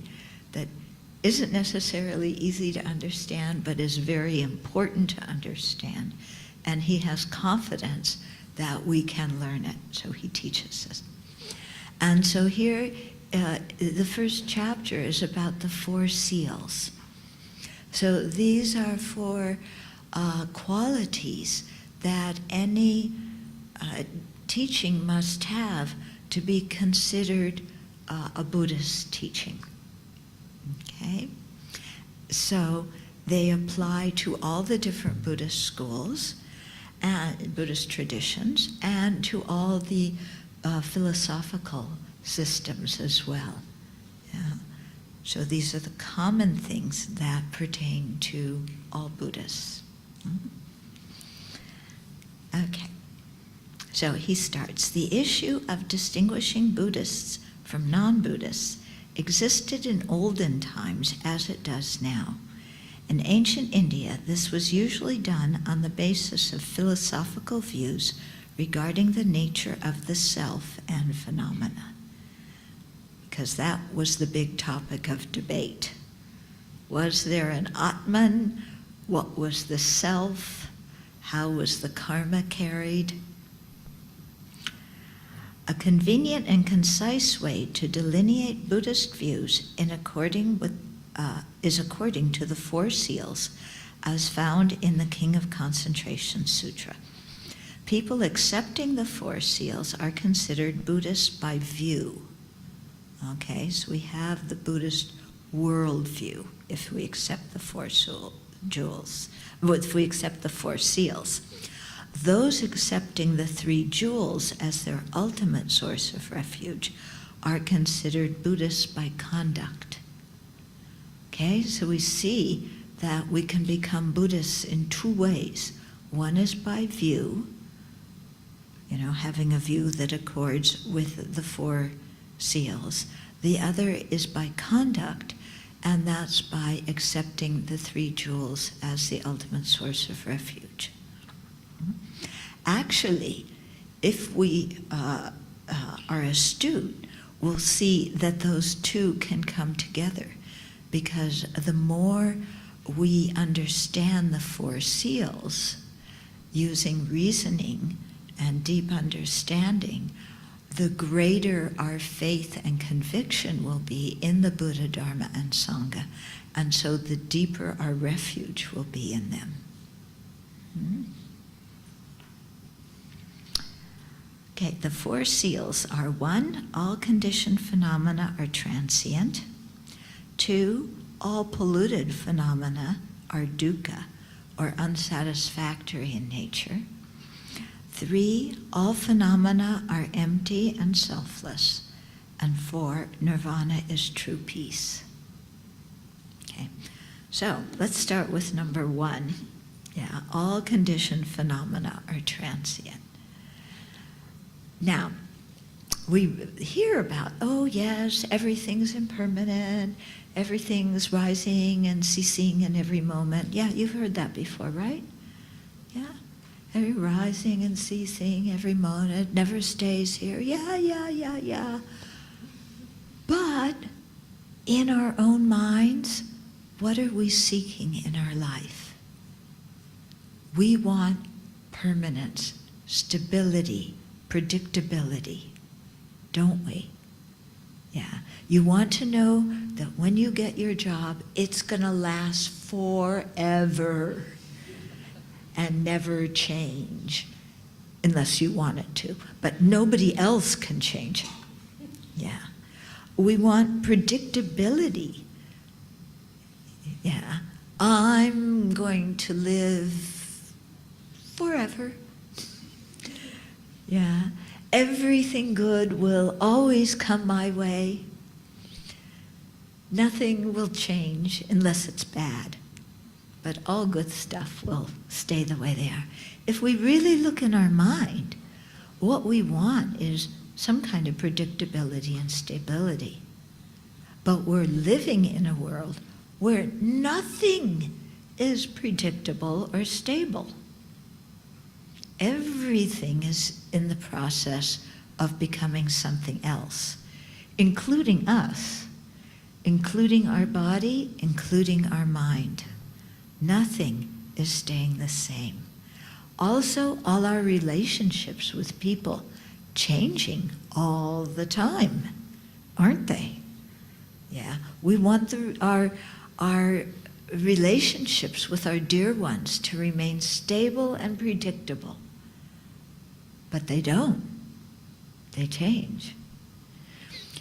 that isn't necessarily easy to understand, but is very important to understand. And he has confidence that we can learn it, so he teaches us. And so here, the first chapter is about the 4 seals. So these are 4 qualities that any teaching must have to be considered a Buddhist teaching. Okay? So they apply to all the different Buddhist schools and Buddhist traditions and to all the philosophical systems as well. Yeah. So these are the common things that pertain to all Buddhists. Okay. So he starts, the issue of distinguishing Buddhists from non-Buddhists existed in olden times as it does now. In ancient India, this was usually done on the basis of philosophical views regarding the nature of the self and phenomena, because that was the big topic of debate. Was there an Atman? What was the self? How was the karma carried? A convenient and concise way to delineate Buddhist views is according to the 4 seals as found in the King of Concentration Sutra. People accepting the 4 seals are considered Buddhists by view. Okay, so we have the Buddhist worldview if we accept the 4 jewels, if we accept the 4 seals. Those accepting the 3 jewels as their ultimate source of refuge are considered Buddhists by conduct. Okay, so we see that we can become Buddhists in 2 ways. One is by view, having a view that accords with the 4 seals. The other is by conduct, and that's by accepting the 3 jewels as the ultimate source of refuge. Actually, if we are astute, we'll see that those 2 can come together, because the more we understand the 4 seals using reasoning and deep understanding, the greater our faith and conviction will be in the Buddha, Dharma, and Sangha, and so the deeper our refuge will be in them. Okay, the 4 seals are 1, all conditioned phenomena are transient. 2, all polluted phenomena are dukkha, or unsatisfactory in nature. 3, all phenomena are empty and selfless. And 4, nirvana is true peace. Okay, so let's start with number 1. Yeah, all conditioned phenomena are transient. Now, we hear about, oh yes, everything's impermanent, everything's rising and ceasing in every moment. Yeah, you've heard that before, right? Yeah, every rising and ceasing, every moment, never stays here. Yeah. But in our own minds, what are we seeking in our life? We want permanence, stability, predictability, don't we? Yeah. You want to know that when you get your job, it's going to last forever and never change, unless you want it to. But nobody else can change it. Yeah. We want predictability. Yeah. I'm going to live forever. Yeah. Everything good will always come my way. Nothing will change unless it's bad. But all good stuff will stay the way they are. If we really look in our mind, what we want is some kind of predictability and stability. But we're living in a world where nothing is predictable or stable. Everything is in the process of becoming something else, including us, including our body, including our mind. Nothing is staying the same. Also, all our relationships with people changing all the time, aren't they? Yeah, we want our relationships with our dear ones to remain stable and predictable. But they don't. They change.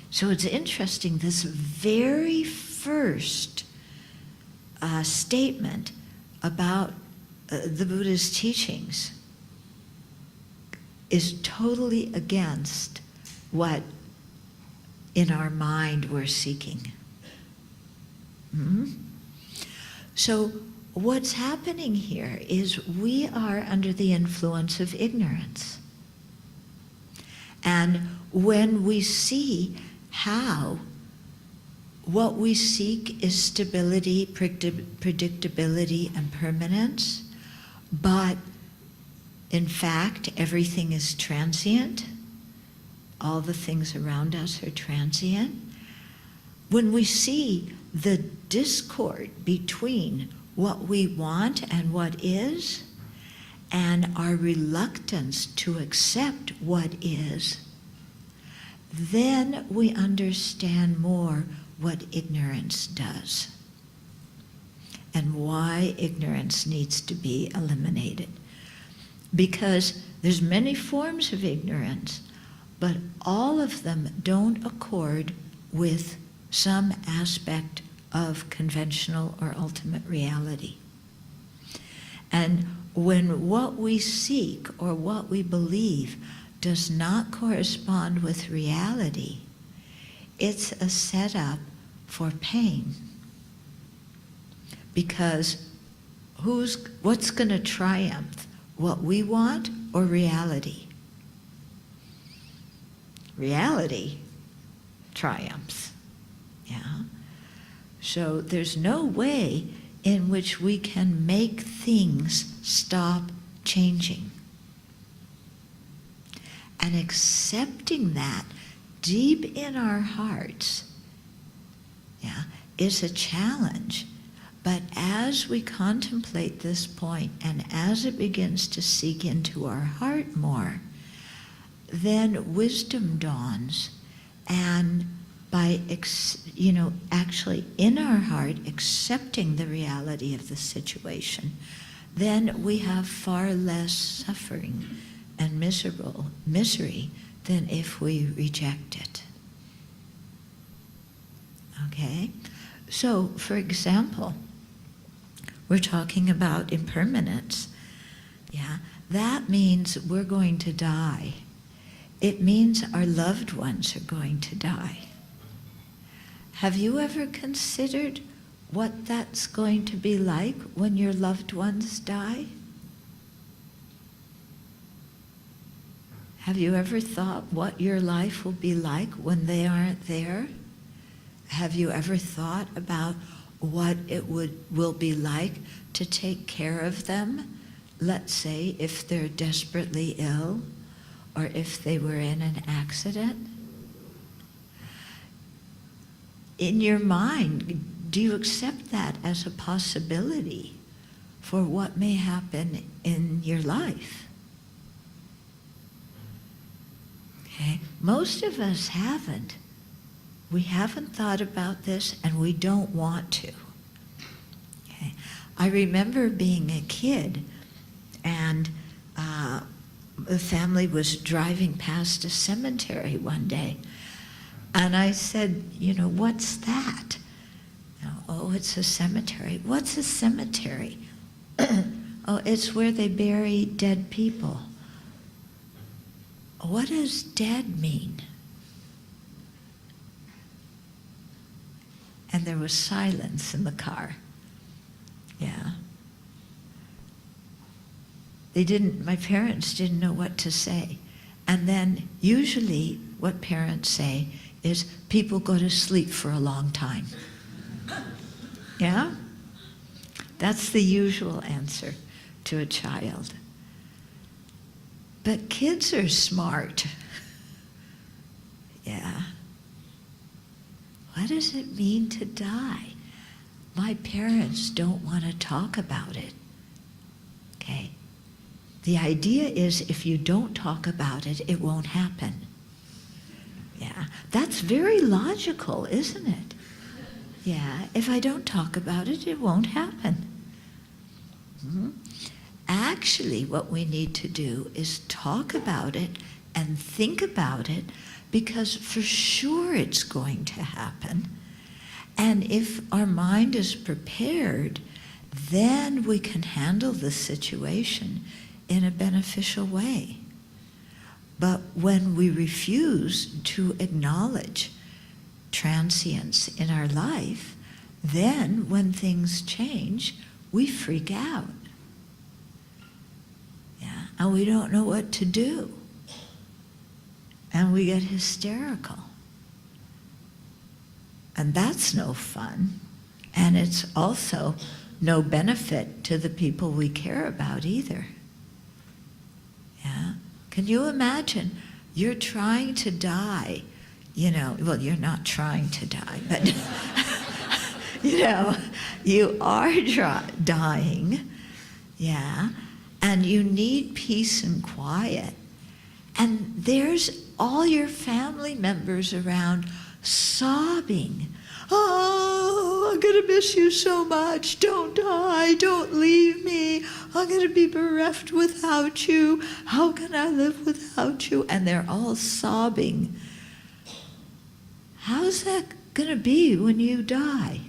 So it's interesting, this very first statement about the Buddha's teachings is totally against what in our mind we're seeking. So what's happening here is we are under the influence of ignorance. And when we see how what we seek is stability, predictability, and permanence, but in fact everything is transient, all the things around us are transient, when we see the discord between what we want and what is, and our reluctance to accept what is, then we understand more what ignorance does and why ignorance needs to be eliminated. Because there's many forms of ignorance, but all of them don't accord with some aspect of conventional or ultimate reality. And when what we seek or what we believe does not correspond with reality, it's a setup for pain. Because what's going to triumph? What we want or reality? Reality triumphs. Yeah. So there's no way in which we can make things stop changing. And accepting that deep in our hearts, yeah, is a challenge. But as we contemplate this point and as it begins to seek into our heart more, then wisdom dawns, and by actually in our heart accepting the reality of the situation, then we have far less suffering and misery than if we reject it. Okay? So, for example, we're talking about impermanence. Yeah? That means we're going to die. it means our loved ones are going to die. Have you ever considered what that's going to be like when your loved ones die? Have you ever thought what your life will be like when they aren't there? Have you ever thought about what it will be like to take care of them? Let's say if they're desperately ill, or if they were in an accident. In your mind, do you accept that as a possibility for what may happen in your life? Okay. Most of us haven't. We haven't thought about this, and we don't want to. Okay. I remember being a kid, and the family was driving past a cemetery one day, and I said, you know, what's that? Oh, it's a cemetery. What's a cemetery? Oh, it's where they bury dead people. What does dead mean? And there was silence in the car. Yeah. My parents didn't know what to say. And then usually what parents say is, people go to sleep for a long time. Yeah? That's the usual answer to a child. But kids are smart. Yeah. What does it mean to die? My parents don't want to talk about it. Okay? The idea is if you don't talk about it, it won't happen. Yeah. That's very logical, isn't it? Yeah. If I don't talk about it, it won't happen. Mm-hmm. Actually, what we need to do is talk about it and think about it, because for sure it's going to happen. And if our mind is prepared, then we can handle the situation in a beneficial way. But when we refuse to acknowledge transience in our life, then when things change, we freak out. Yeah, and we don't know what to do. And we get hysterical. And that's no fun. And it's also no benefit to the people we care about either. Yeah? Can you imagine? You're trying to die, well, you're not trying to die, but you are dying, yeah, and you need peace and quiet. And there's all your family members around sobbing. Oh, I'm going to miss you so much. Don't die. Don't leave me. I'm going to be bereft without you. How can I live without you? And they're all sobbing. How's that going to be when you die?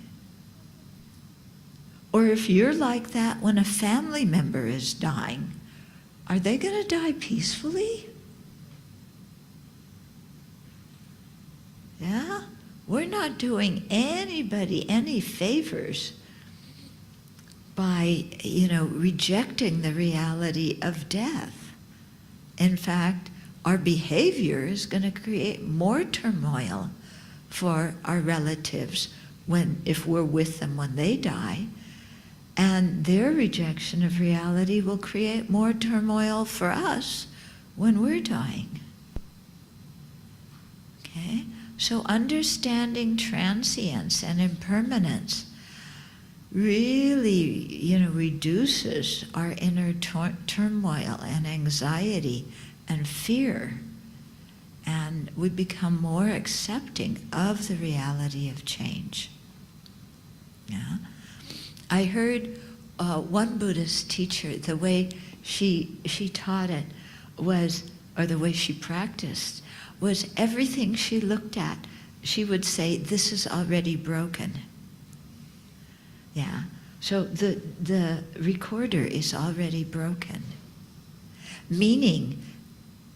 Or if you're like that when a family member is dying, are they going to die peacefully? Yeah? We're not doing anybody any favors by, rejecting the reality of death. In fact, our behavior is going to create more turmoil for our relatives if we're with them when they die. And their rejection of reality will create more turmoil for us when we're dying. Okay? So understanding transience and impermanence really, reduces our inner turmoil and anxiety and fear. And we become more accepting of the reality of change. Yeah. I heard one Buddhist teacher, the way she taught it was, or the way she practiced, was everything she looked at, she would say, this is already broken. Yeah. So the recorder is already broken. Meaning,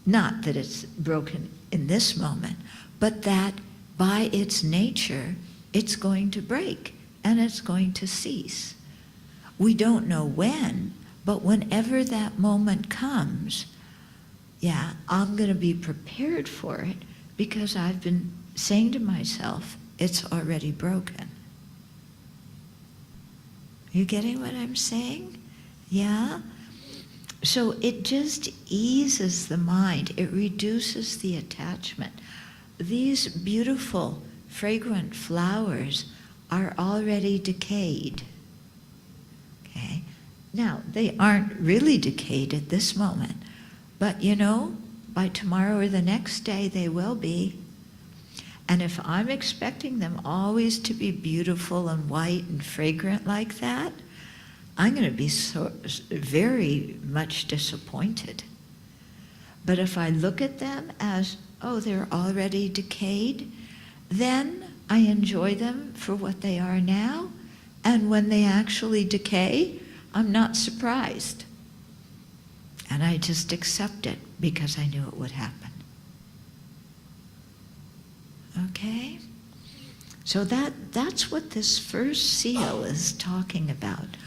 not that it's broken in this moment, but that by its nature, it's going to break and it's going to cease. We don't know when, but whenever that moment comes, yeah, I'm going to be prepared for it because I've been saying to myself, it's already broken. You getting what I'm saying? Yeah? So it just eases the mind. It reduces the attachment. These beautiful, fragrant flowers are already decayed. Okay? Now, they aren't really decayed at this moment, but you know, by tomorrow or the next day, they will be. And if I'm expecting them always to be beautiful and white and fragrant like that, I'm going to be so very much disappointed. But if I look at them as, oh, they're already decayed, then I enjoy them for what they are now, and when they actually decay, I'm not surprised. And I just accept it because I knew it would happen. Okay? So that's what this first seal is talking about.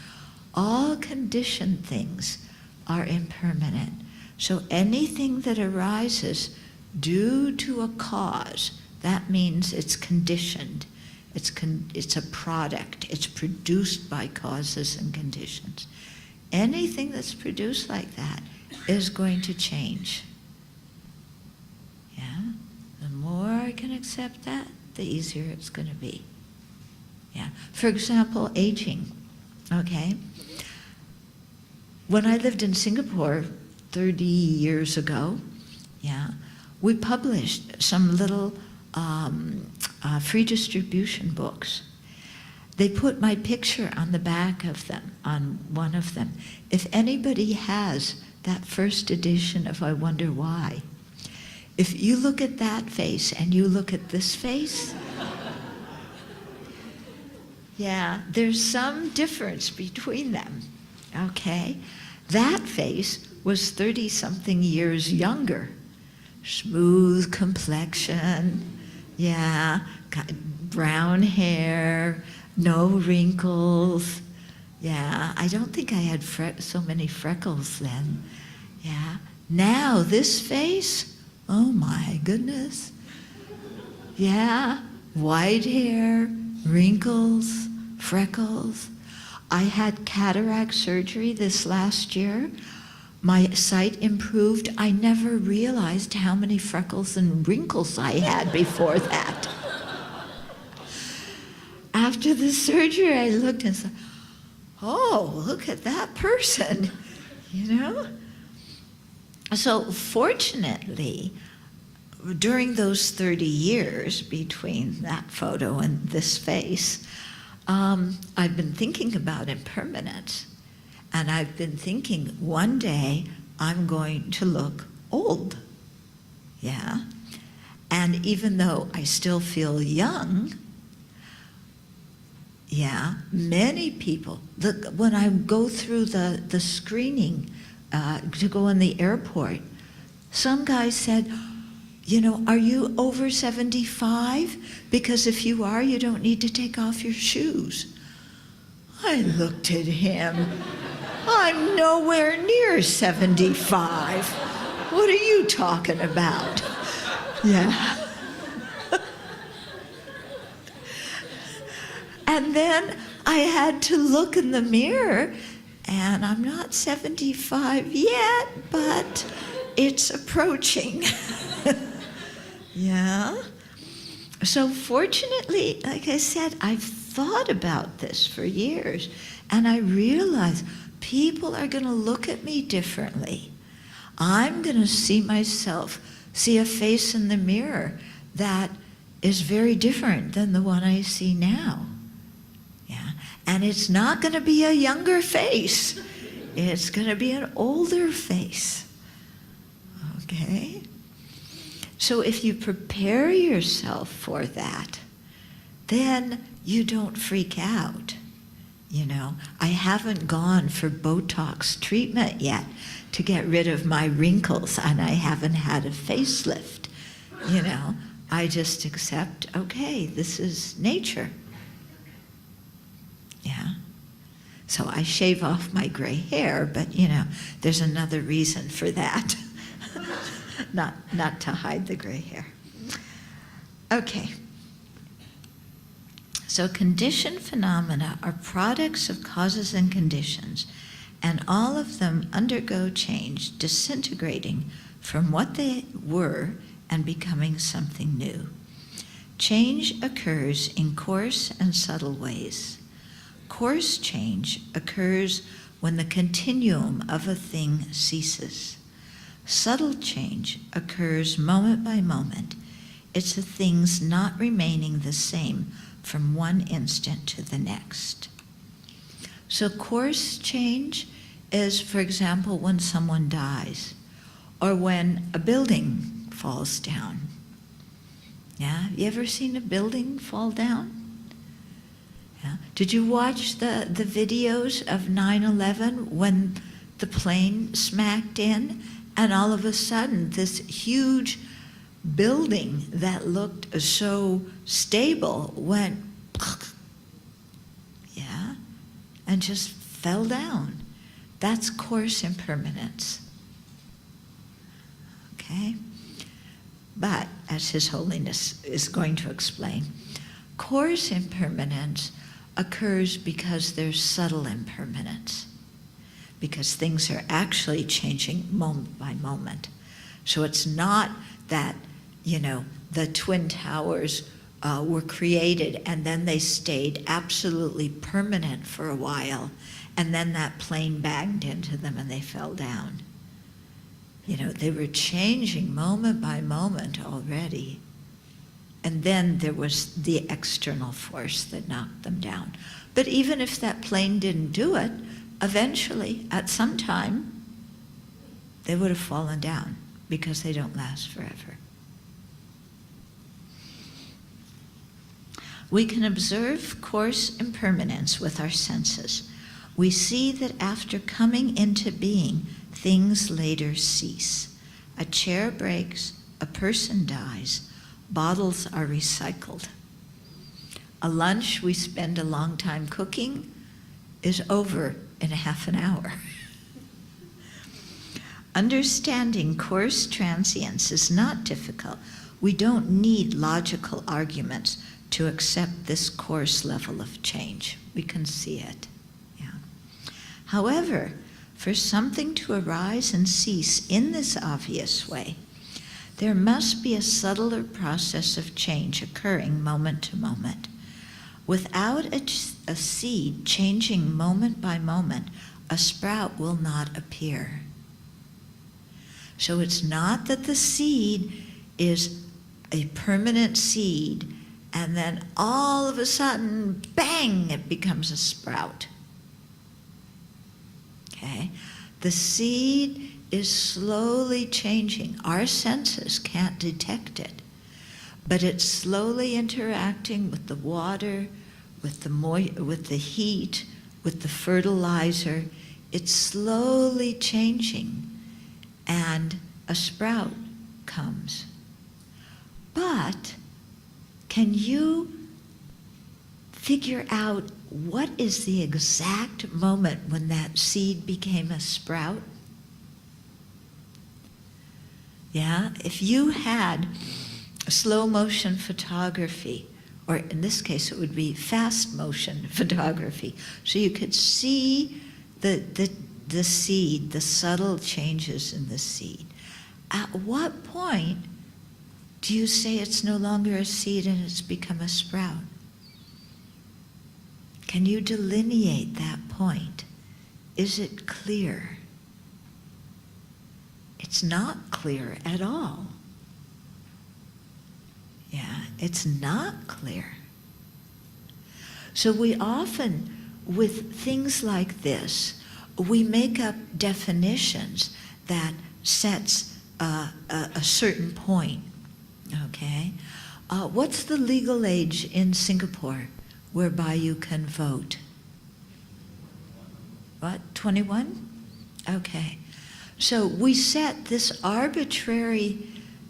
All conditioned things are impermanent. So anything that arises due to a cause, that means it's conditioned. It's a product. It's produced by causes and conditions. Anything that's produced like that is going to change. Yeah? The more I can accept that, the easier it's going to be. Yeah. For example, aging. Okay? When I lived in Singapore 30 years ago, yeah, we published some little free distribution books. They put my picture on the back of them, on one of them. If anybody has that first edition of I Wonder Why, if you look at that face and you look at this face, yeah, there's some difference between them, okay? That face was 30-something years younger. Smooth complexion, yeah, got brown hair, no wrinkles. Yeah, I don't think I had so many freckles then. Yeah, now this face, oh my goodness. Yeah, white hair, wrinkles, freckles. I had cataract surgery this last year. My sight improved. I never realized how many freckles and wrinkles I had before that. After the surgery, I looked and said, oh, look at that person, you know? So fortunately, during those 30 years between that photo and this face, I've been thinking about impermanence. And I've been thinking, one day I'm going to look old. Yeah? And even though I still feel young, yeah, many people, when I go through the screening to go in the airport, some guy said, you know, are you over 75? Because if you are, you don't need to take off your shoes. I looked at him. I'm nowhere near 75. What are you talking about? Yeah. And then I had to look in the mirror, and I'm not 75 yet, but it's approaching. Yeah. So fortunately, like I said, I've thought about this for years, and I realized people are going to look at me differently. I'm going to see myself, see a face in the mirror that is very different than the one I see now. Yeah. And it's not going to be a younger face. It's going to be an older face. Okay? So if you prepare yourself for that, then you don't freak out. You know, I haven't gone for Botox treatment yet to get rid of my wrinkles, and I haven't had a facelift. You know, I just accept, okay, this is nature. Yeah. So I shave off my gray hair, but you know, there's another reason for that. Not to hide the gray hair. Okay. So conditioned phenomena are products of causes and conditions, and all of them undergo change, disintegrating from what they were and becoming something new. Change occurs in coarse and subtle ways. Coarse change occurs when the continuum of a thing ceases. Subtle change occurs moment by moment. It's the things not remaining the same from one instant to the next. So coarse change is, for example, when someone dies, or when a building falls down. Yeah, you ever seen a building fall down? Yeah. Did you watch the videos of 9/11 when the plane smacked in, and all of a sudden this huge building that looked so stable went, yeah, and just fell down? That's coarse impermanence. Okay? But, as His Holiness is going to explain, coarse impermanence occurs because there's subtle impermanence, because things are actually changing moment by moment. So it's not that, you know, the Twin Towers were created and then they stayed absolutely permanent for a while, and then that plane banged into them and they fell down. You know, they were changing moment by moment already. And then there was the external force that knocked them down. But even if that plane didn't do it, eventually, at some time, they would have fallen down, because they don't last forever. We can observe coarse impermanence with our senses. We see that after coming into being, things later cease. A chair breaks, a person dies, bottles are recycled. A lunch we spend a long time cooking is over in a half an hour. Understanding coarse transience is not difficult. We don't need logical arguments to accept this coarse level of change. We can see it. Yeah. However, for something to arise and cease in this obvious way, there must be a subtler process of change occurring moment to moment. Without a seed changing moment by moment, a sprout will not appear. So it's not that the seed is a permanent seed and then all of a sudden, bang, it becomes a sprout. Okay? The seed is slowly changing. Our senses can't detect it, but it's slowly interacting with the water, with the heat, with the fertilizer. It's slowly changing, and a sprout comes. But can you figure out what is the exact moment when that seed became a sprout? Yeah, if you had slow motion photography, or in this case it would be fast motion photography, so you could see the seed, the subtle changes in the seed. At what point do you say it's no longer a seed and it's become a sprout? Can you delineate that point? Is it clear? It's not clear at all. Yeah, it's not clear. So we often, with things like this, we make up definitions that sets a certain point. Okay? What's the legal age in Singapore whereby you can vote? what, 21? Okay. So we set this arbitrary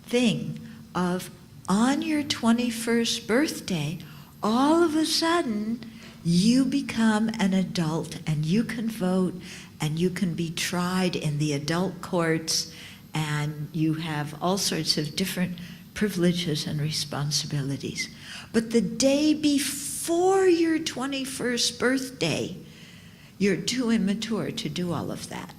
thing of on your 21st birthday, all of a sudden, you become an adult and you can vote and you can be tried in the adult courts and you have all sorts of different privileges and responsibilities. But the day before your 21st birthday, you're too immature to do all of that.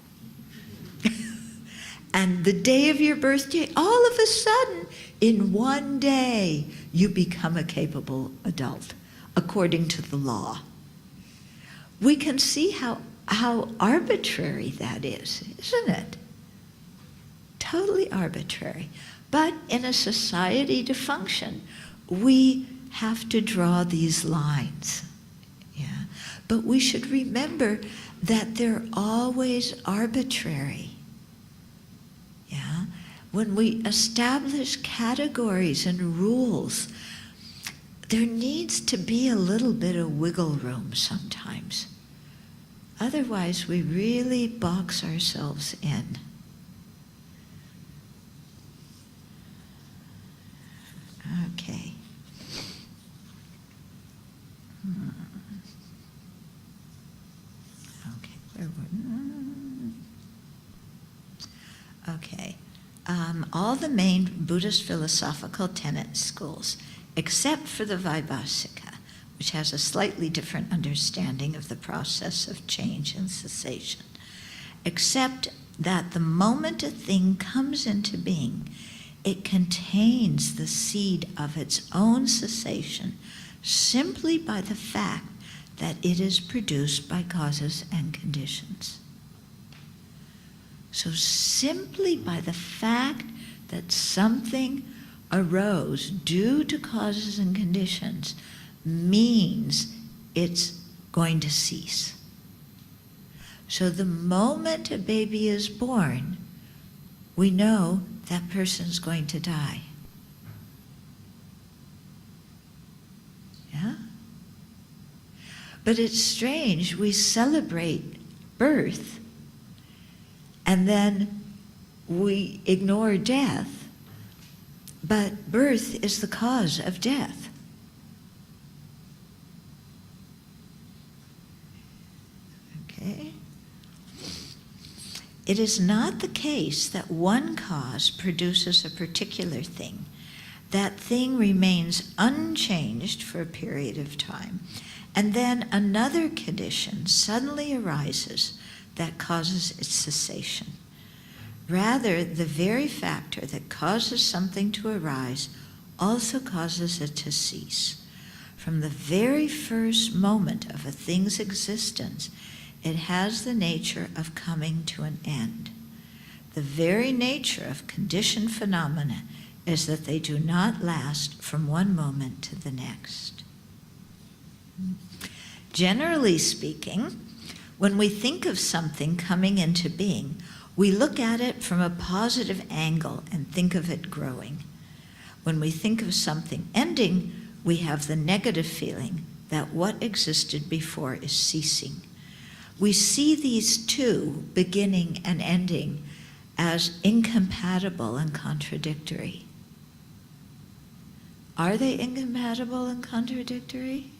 And the day of your birthday, all of a sudden, in one day, you become a capable adult, according to the law. We can see how arbitrary that is, isn't it? Totally arbitrary. But in a society to function, we have to draw these lines. Yeah. But we should remember that they're always arbitrary. Yeah. When we establish categories and rules, there needs to be a little bit of wiggle room sometimes. Otherwise, we really box ourselves in. Okay. Okay. All the main Buddhist philosophical tenet schools, except for the Vaibhasika, which has a slightly different understanding of the process of change and cessation, accept that the moment a thing comes into being, it contains the seed of its own cessation simply by the fact that it is produced by causes and conditions. So simply by the fact that something arose due to causes and conditions means it's going to cease. So the moment a baby is born, we know that person's going to die. Yeah? But it's strange, we celebrate birth and then we ignore death, but birth is the cause of death. Okay? It is not the case that one cause produces a particular thing. That thing remains unchanged for a period of time, and then another condition suddenly arises that causes its cessation. Rather, the very factor that causes something to arise also causes it to cease. From the very first moment of a thing's existence, it has the nature of coming to an end. The very nature of conditioned phenomena is that they do not last from one moment to the next. Generally speaking, when we think of something coming into being, we look at it from a positive angle and think of it growing. When we think of something ending, we have the negative feeling that what existed before is ceasing. We see these two, beginning and ending, as incompatible and contradictory. Are they incompatible and contradictory?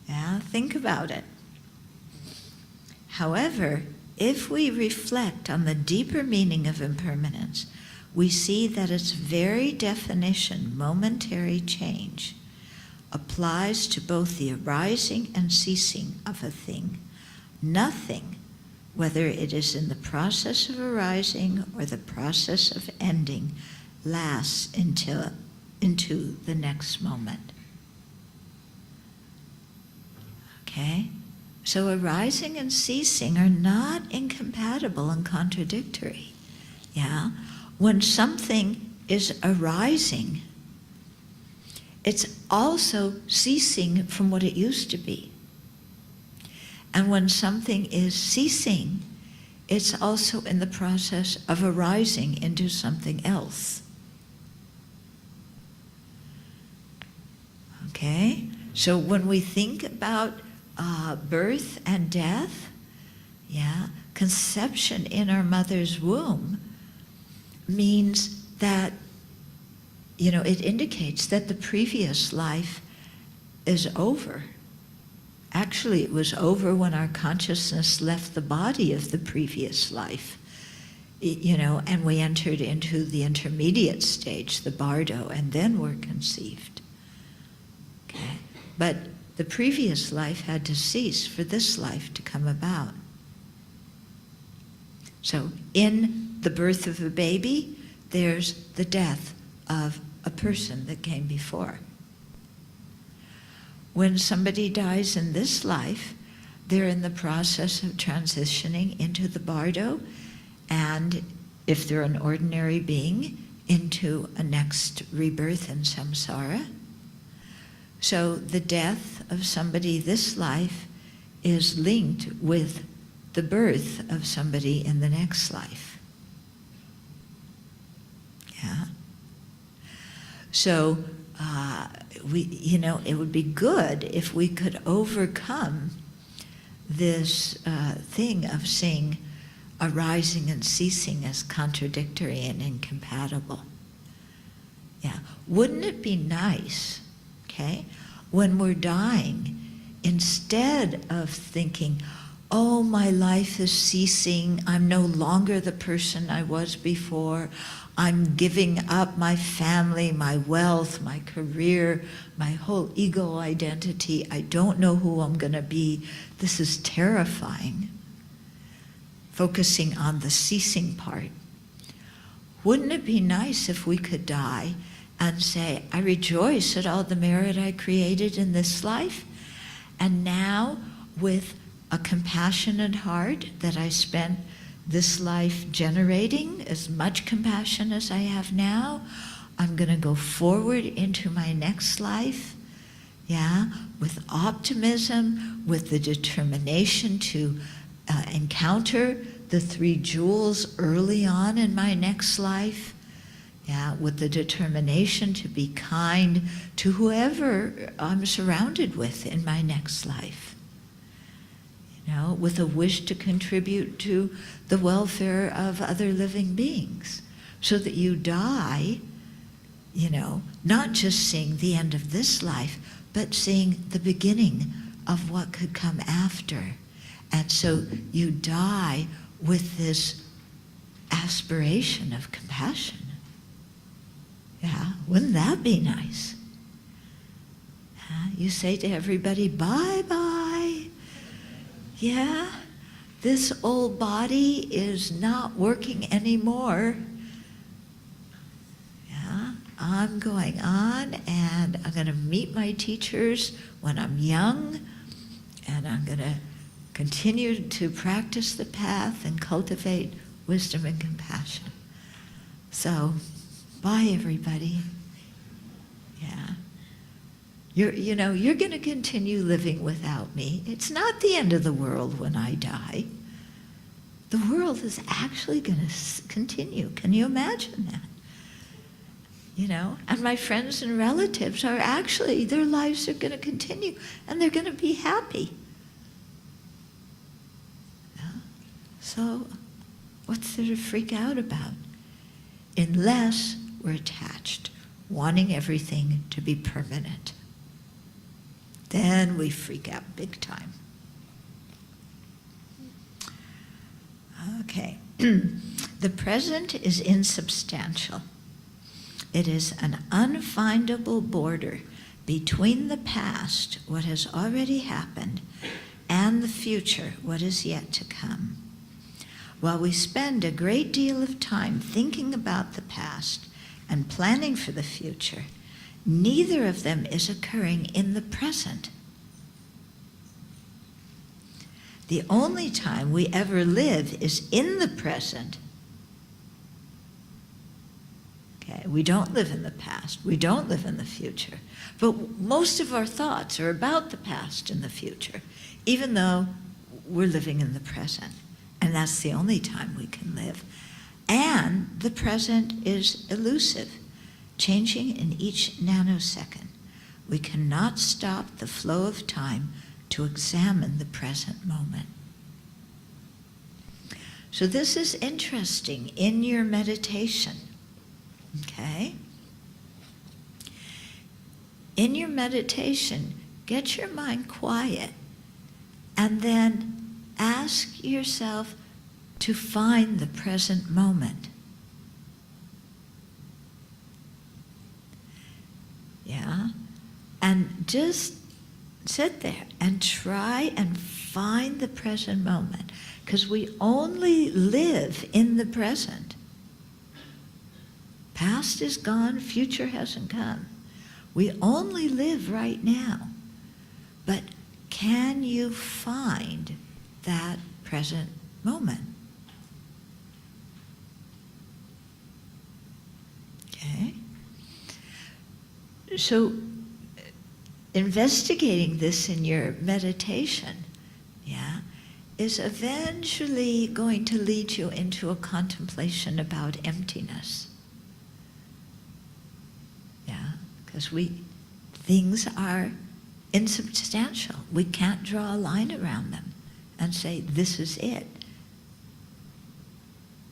Yeah, think about it. However, if we reflect on the deeper meaning of impermanence, we see that its very definition, momentary change, applies to both the arising and ceasing of a thing. Nothing, whether it is in the process of arising or the process of ending, lasts into the next moment. Okay? So arising and ceasing are not incompatible and contradictory. Yeah? When something is arising, it's also ceasing from what it used to be. And when something is ceasing, it's also in the process of arising into something else. Okay? So when we think about birth and death, conception in our mother's womb means that, it indicates that the previous life is over. Actually, it was over when our consciousness left the body of the previous life, and we entered into the intermediate stage, the bardo, and then were conceived. Okay? But the previous life had to cease for this life to come about. So in the birth of a baby, there's the death of a person that came before. When somebody dies in this life, they're in the process of transitioning into the bardo, and if they're an ordinary being, into a next rebirth in samsara. So the death of somebody this life is linked with the birth of somebody in the next life. Yeah. So it would be good if we could overcome this thing of seeing arising and ceasing as contradictory and incompatible. Yeah. Wouldn't it be nice, okay, when we're dying, instead of thinking, oh, my life is ceasing, I'm no longer the person I was before, I'm giving up my family, my wealth, my career, my whole ego identity, I don't know who I'm going to be, this is terrifying. Focusing on the ceasing part. Wouldn't it be nice if we could die and say, I rejoice at all the merit I created in this life, and now with a compassionate heart that I spent this life generating, as much compassion as I have now, I'm going to go forward into my next life, with optimism, with the determination to encounter the 3 jewels early on in my next life, with the determination to be kind to whoever I'm surrounded with in my next life. With a wish to contribute to the welfare of other living beings, so that you die, not just seeing the end of this life, but seeing the beginning of what could come after. And so you die with this aspiration of compassion. Wouldn't that be nice? You say to everybody, bye-bye. This old body is not working anymore. I'm going on, and I'm going to meet my teachers when I'm young, and I'm going to continue to practice the path and cultivate wisdom and compassion. So, bye everybody. You're going to continue living without me. It's not the end of the world when I die. The world is actually going to continue. Can you imagine that? And my friends and relatives are actually, their lives are going to continue, and they're going to be happy. So, what's there to freak out about? Unless we're attached, wanting everything to be permanent. Then we freak out big time. Okay. The present is insubstantial. It is an unfindable border between the past, what has already happened, and the future, what is yet to come. While we spend a great deal of time thinking about the past and planning for the future, neither of them is occurring in the present. The only time we ever live is in the present. Okay, we don't live in the past, we don't live in the future, but most of our thoughts are about the past and the future, even though we're living in the present, and that's the only time we can live. And the present is elusive, changing in each nanosecond. we cannot stop the flow of time to examine the present moment. So this is interesting in your meditation, okay? In your meditation, get your mind quiet and then ask yourself to find the present moment. Yeah? And just sit there and try and find the present moment, because we only live in the present. Past is gone, future hasn't come. We only live right now. But can you find that present moment? Okay? So, investigating this in your meditation, yeah, is eventually going to lead you into a contemplation about emptiness. Yeah, because things are insubstantial. We can't draw a line around them and say, this is it.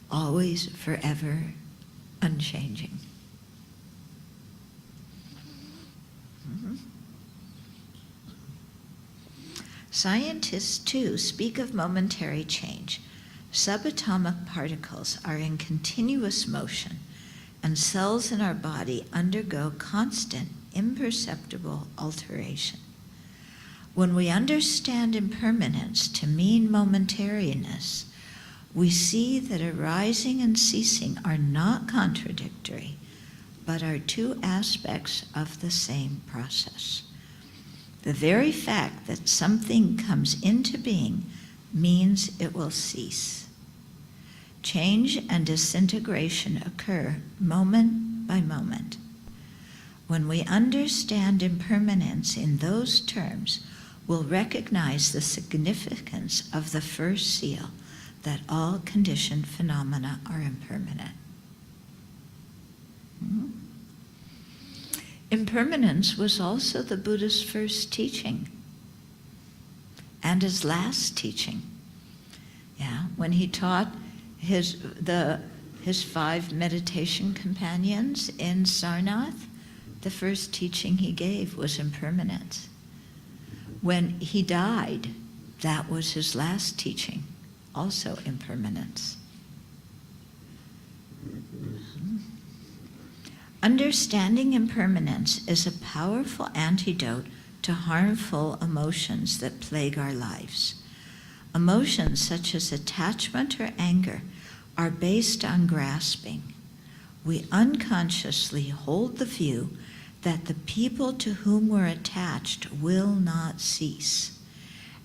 Always, forever, unchanging. Scientists, too, speak of momentary change. Subatomic particles are in continuous motion, and cells in our body undergo constant, imperceptible alteration. When we understand impermanence to mean momentariness, we see that arising and ceasing are not contradictory, but are two aspects of the same process. The very fact that something comes into being means it will cease. Change and disintegration occur moment by moment. When we understand impermanence in those terms, we'll recognize the significance of the first seal, that all conditioned phenomena are impermanent. Impermanence was also the Buddha's first teaching and his last teaching. Yeah, when he taught his 5 meditation companions in Sarnath, the first teaching he gave was impermanence. When he died, that was his last teaching, also impermanence. Understanding impermanence is a powerful antidote to harmful emotions that plague our lives. Emotions such as attachment or anger are based on grasping. We unconsciously hold the view that the people to whom we're attached will not cease,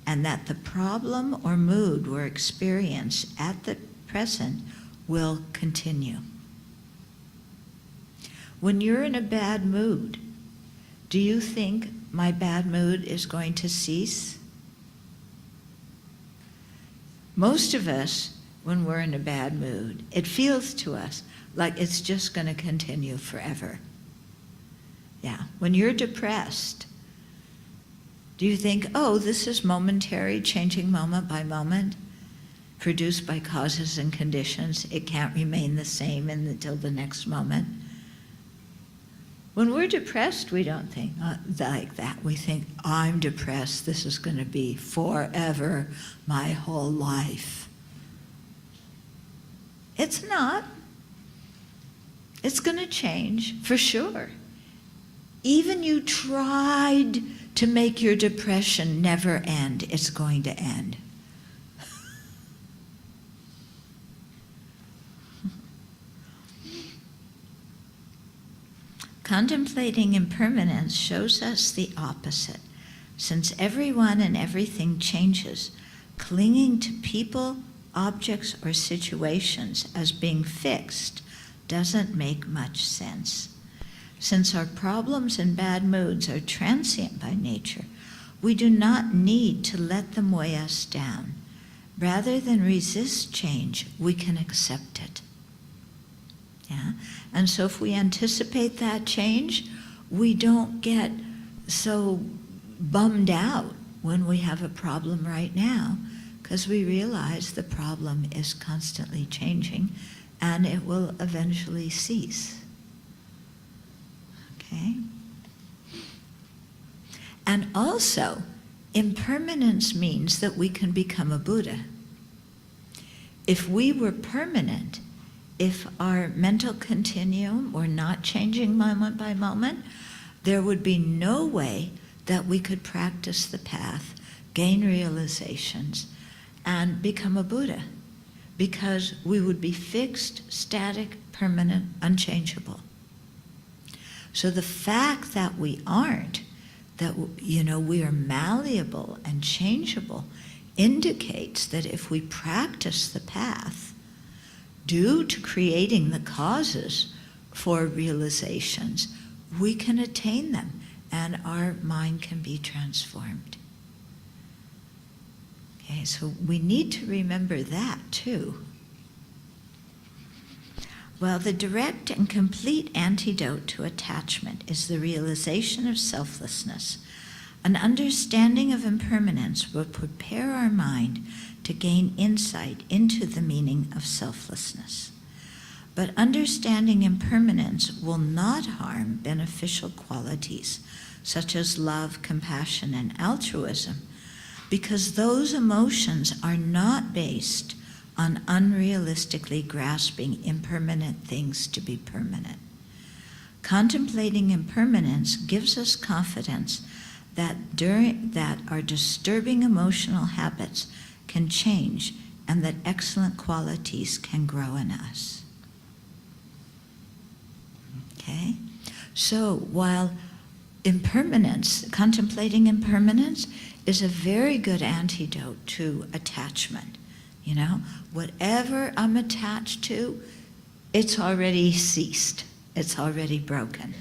and that the problem or mood we're experiencing at the present will continue. When you're in a bad mood, do you think my bad mood is going to cease? Most of us, when we're in a bad mood, it feels to us like it's just going to continue forever. Yeah, when you're depressed, do you think, oh, this is momentary, changing moment by moment, produced by causes and conditions, it can't remain the same until the next moment? When we're depressed, we don't think like that. We think, I'm depressed, this is going to be forever, my whole life. It's not. It's going to change, for sure. Even you tried to make your depression never end, it's going to end. Contemplating impermanence shows us the opposite. Since everyone and everything changes, clinging to people, objects, or situations as being fixed doesn't make much sense. Since our problems and bad moods are transient by nature, we do not need to let them weigh us down. Rather than resist change, we can accept it. Yeah? And so if we anticipate that change, we don't get so bummed out when we have a problem right now, because we realize the problem is constantly changing and it will eventually cease. Okay? And also, impermanence means that we can become a Buddha. If we were permanent, if our mental continuum were not changing moment by moment, there would be no way that we could practice the path, gain realizations, and become a Buddha, because we would be fixed, static, permanent, unchangeable. So the fact that we aren't, that we are malleable and changeable, indicates that if we practice the path, due to creating the causes for realizations, we can attain them and our mind can be transformed. Okay, so we need to remember that too. Well, the direct and complete antidote to attachment is the realization of selflessness. An understanding of impermanence will prepare our mind to gain insight into the meaning of selflessness. But understanding impermanence will not harm beneficial qualities such as love, compassion, and altruism, because those emotions are not based on unrealistically grasping impermanent things to be permanent. Contemplating impermanence gives us confidence that our disturbing emotional habits can change and that excellent qualities can grow in us. Okay? So while impermanence, contemplating impermanence, is a very good antidote to attachment. Whatever I'm attached to, it's already ceased. It's already broken.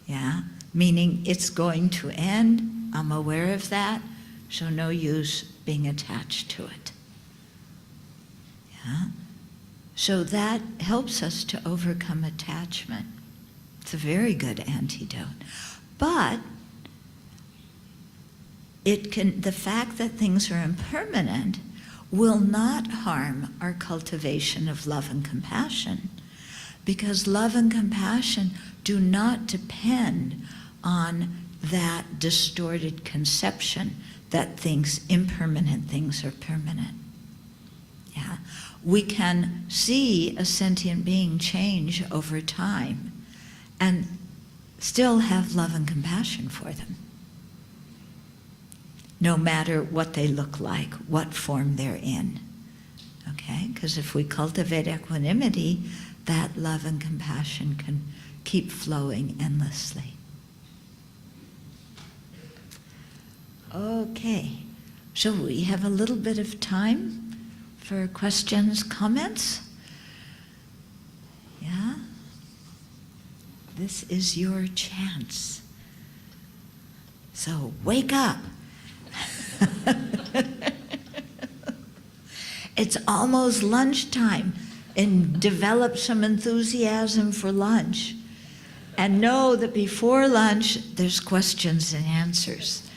Yeah? Meaning it's going to end. I'm aware of that, so no use being attached to it. Yeah? So that helps us to overcome attachment. It's a very good antidote. But the fact that things are impermanent will not harm our cultivation of love and compassion, because love and compassion do not depend on that distorted conception that impermanent things are permanent. Yeah. We can see a sentient being change over time and still have love and compassion for them, no matter what they look like, what form they're in. Okay? Because if we cultivate equanimity, that love and compassion can keep flowing endlessly. Okay, so we have a little bit of time for questions, comments. Yeah? This is your chance. So wake up. It's almost lunchtime, and develop some enthusiasm for lunch. And know that before lunch, there's questions and answers.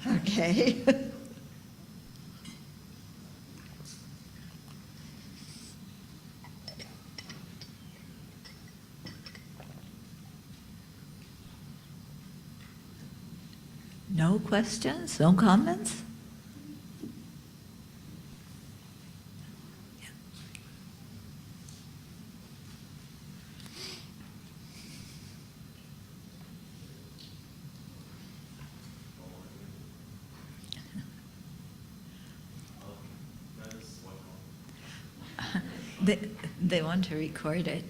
Okay? No questions? No comments? They want to record it.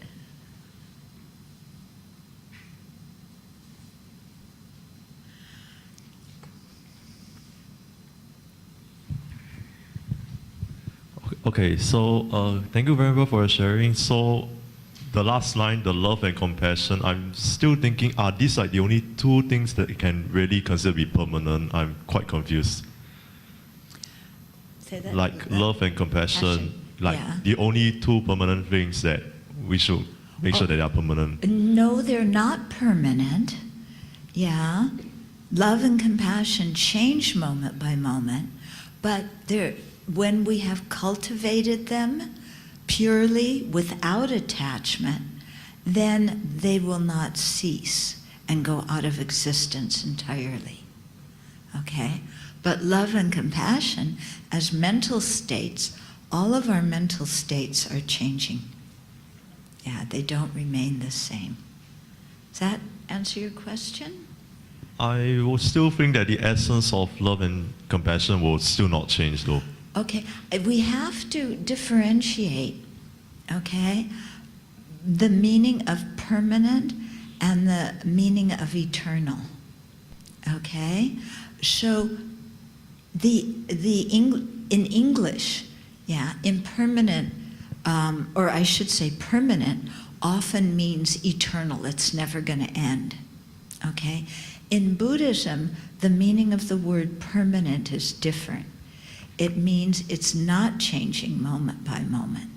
Okay, so thank you very much for sharing. So the last line, the love and compassion, I'm still thinking, are these like the only two things that can really consider be permanent? I'm quite confused. Say that like again. Love and compassion, like the only two permanent things that we should make sure that they are permanent. No, they're not permanent. Yeah. love and compassion change moment by moment, but when we have cultivated them purely without attachment, then they will not cease and go out of existence entirely. Okay? But love and compassion, as mental states, all of our mental states are changing. Yeah, they don't remain the same. Does that answer your question? I will still think that the essence of love and compassion will still not change though. Okay, we have to differentiate, okay, the meaning of permanent and the meaning of eternal. Okay? So in English, yeah, impermanent, or I should say permanent, often means eternal. It's never going to end. Okay? In Buddhism, the meaning of the word permanent is different. It means it's not changing moment by moment.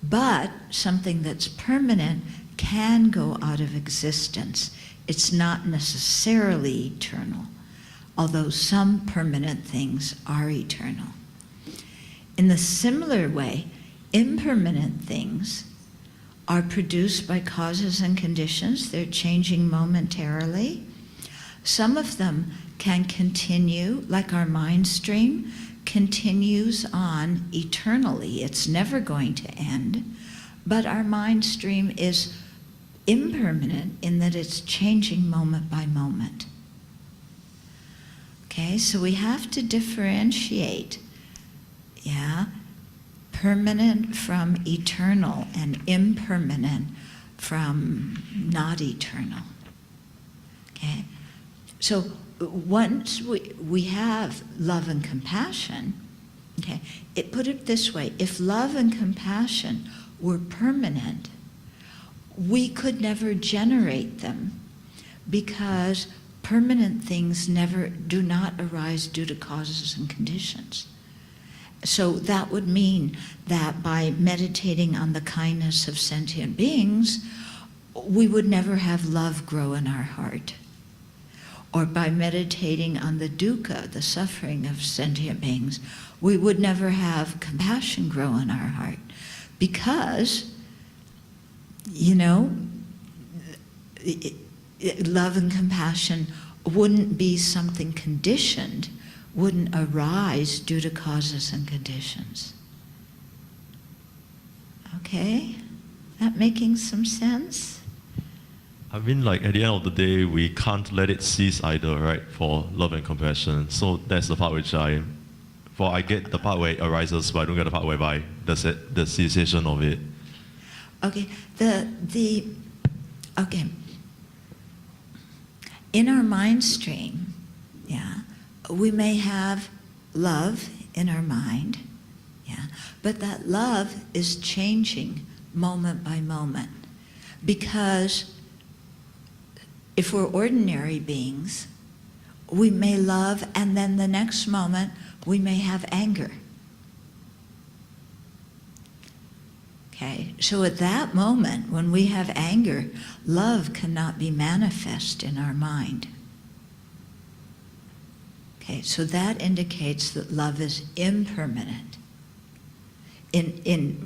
But something that's permanent can go out of existence. It's not necessarily eternal, although some permanent things are eternal. In the similar way, impermanent things are produced by causes and conditions. They're changing momentarily. Some of them can continue, like our mind stream continues on eternally. It's never going to end. But our mind stream is impermanent in that it's changing moment by moment. Okay, so we have to differentiate, yeah, permanent from eternal and impermanent from not eternal. Okay, so once we have love and compassion, okay, put it this way, if love and compassion were permanent, we could never generate them because permanent things do not arise due to causes and conditions. So that would mean that by meditating on the kindness of sentient beings, we would never have love grow in our heart. Or by meditating on the dukkha, the suffering of sentient beings, we would never have compassion grow in our heart. Because, you know, love and compassion wouldn't be something conditioned, wouldn't arise due to causes and conditions. Okay? That making some sense? I mean, like, at the end of the day, we can't let it cease either, right, for love and compassion. So that's the part which I get the part where it arises, but I don't get the part whereby the cessation of it. Okay, okay. In our mind stream, yeah, we may have love in our mind, yeah, but that love is changing moment by moment. Because if we're ordinary beings, we may love and then the next moment we may have anger. Okay, so at that moment when we have anger, love cannot be manifest in our mind. Okay, so that indicates that love is impermanent.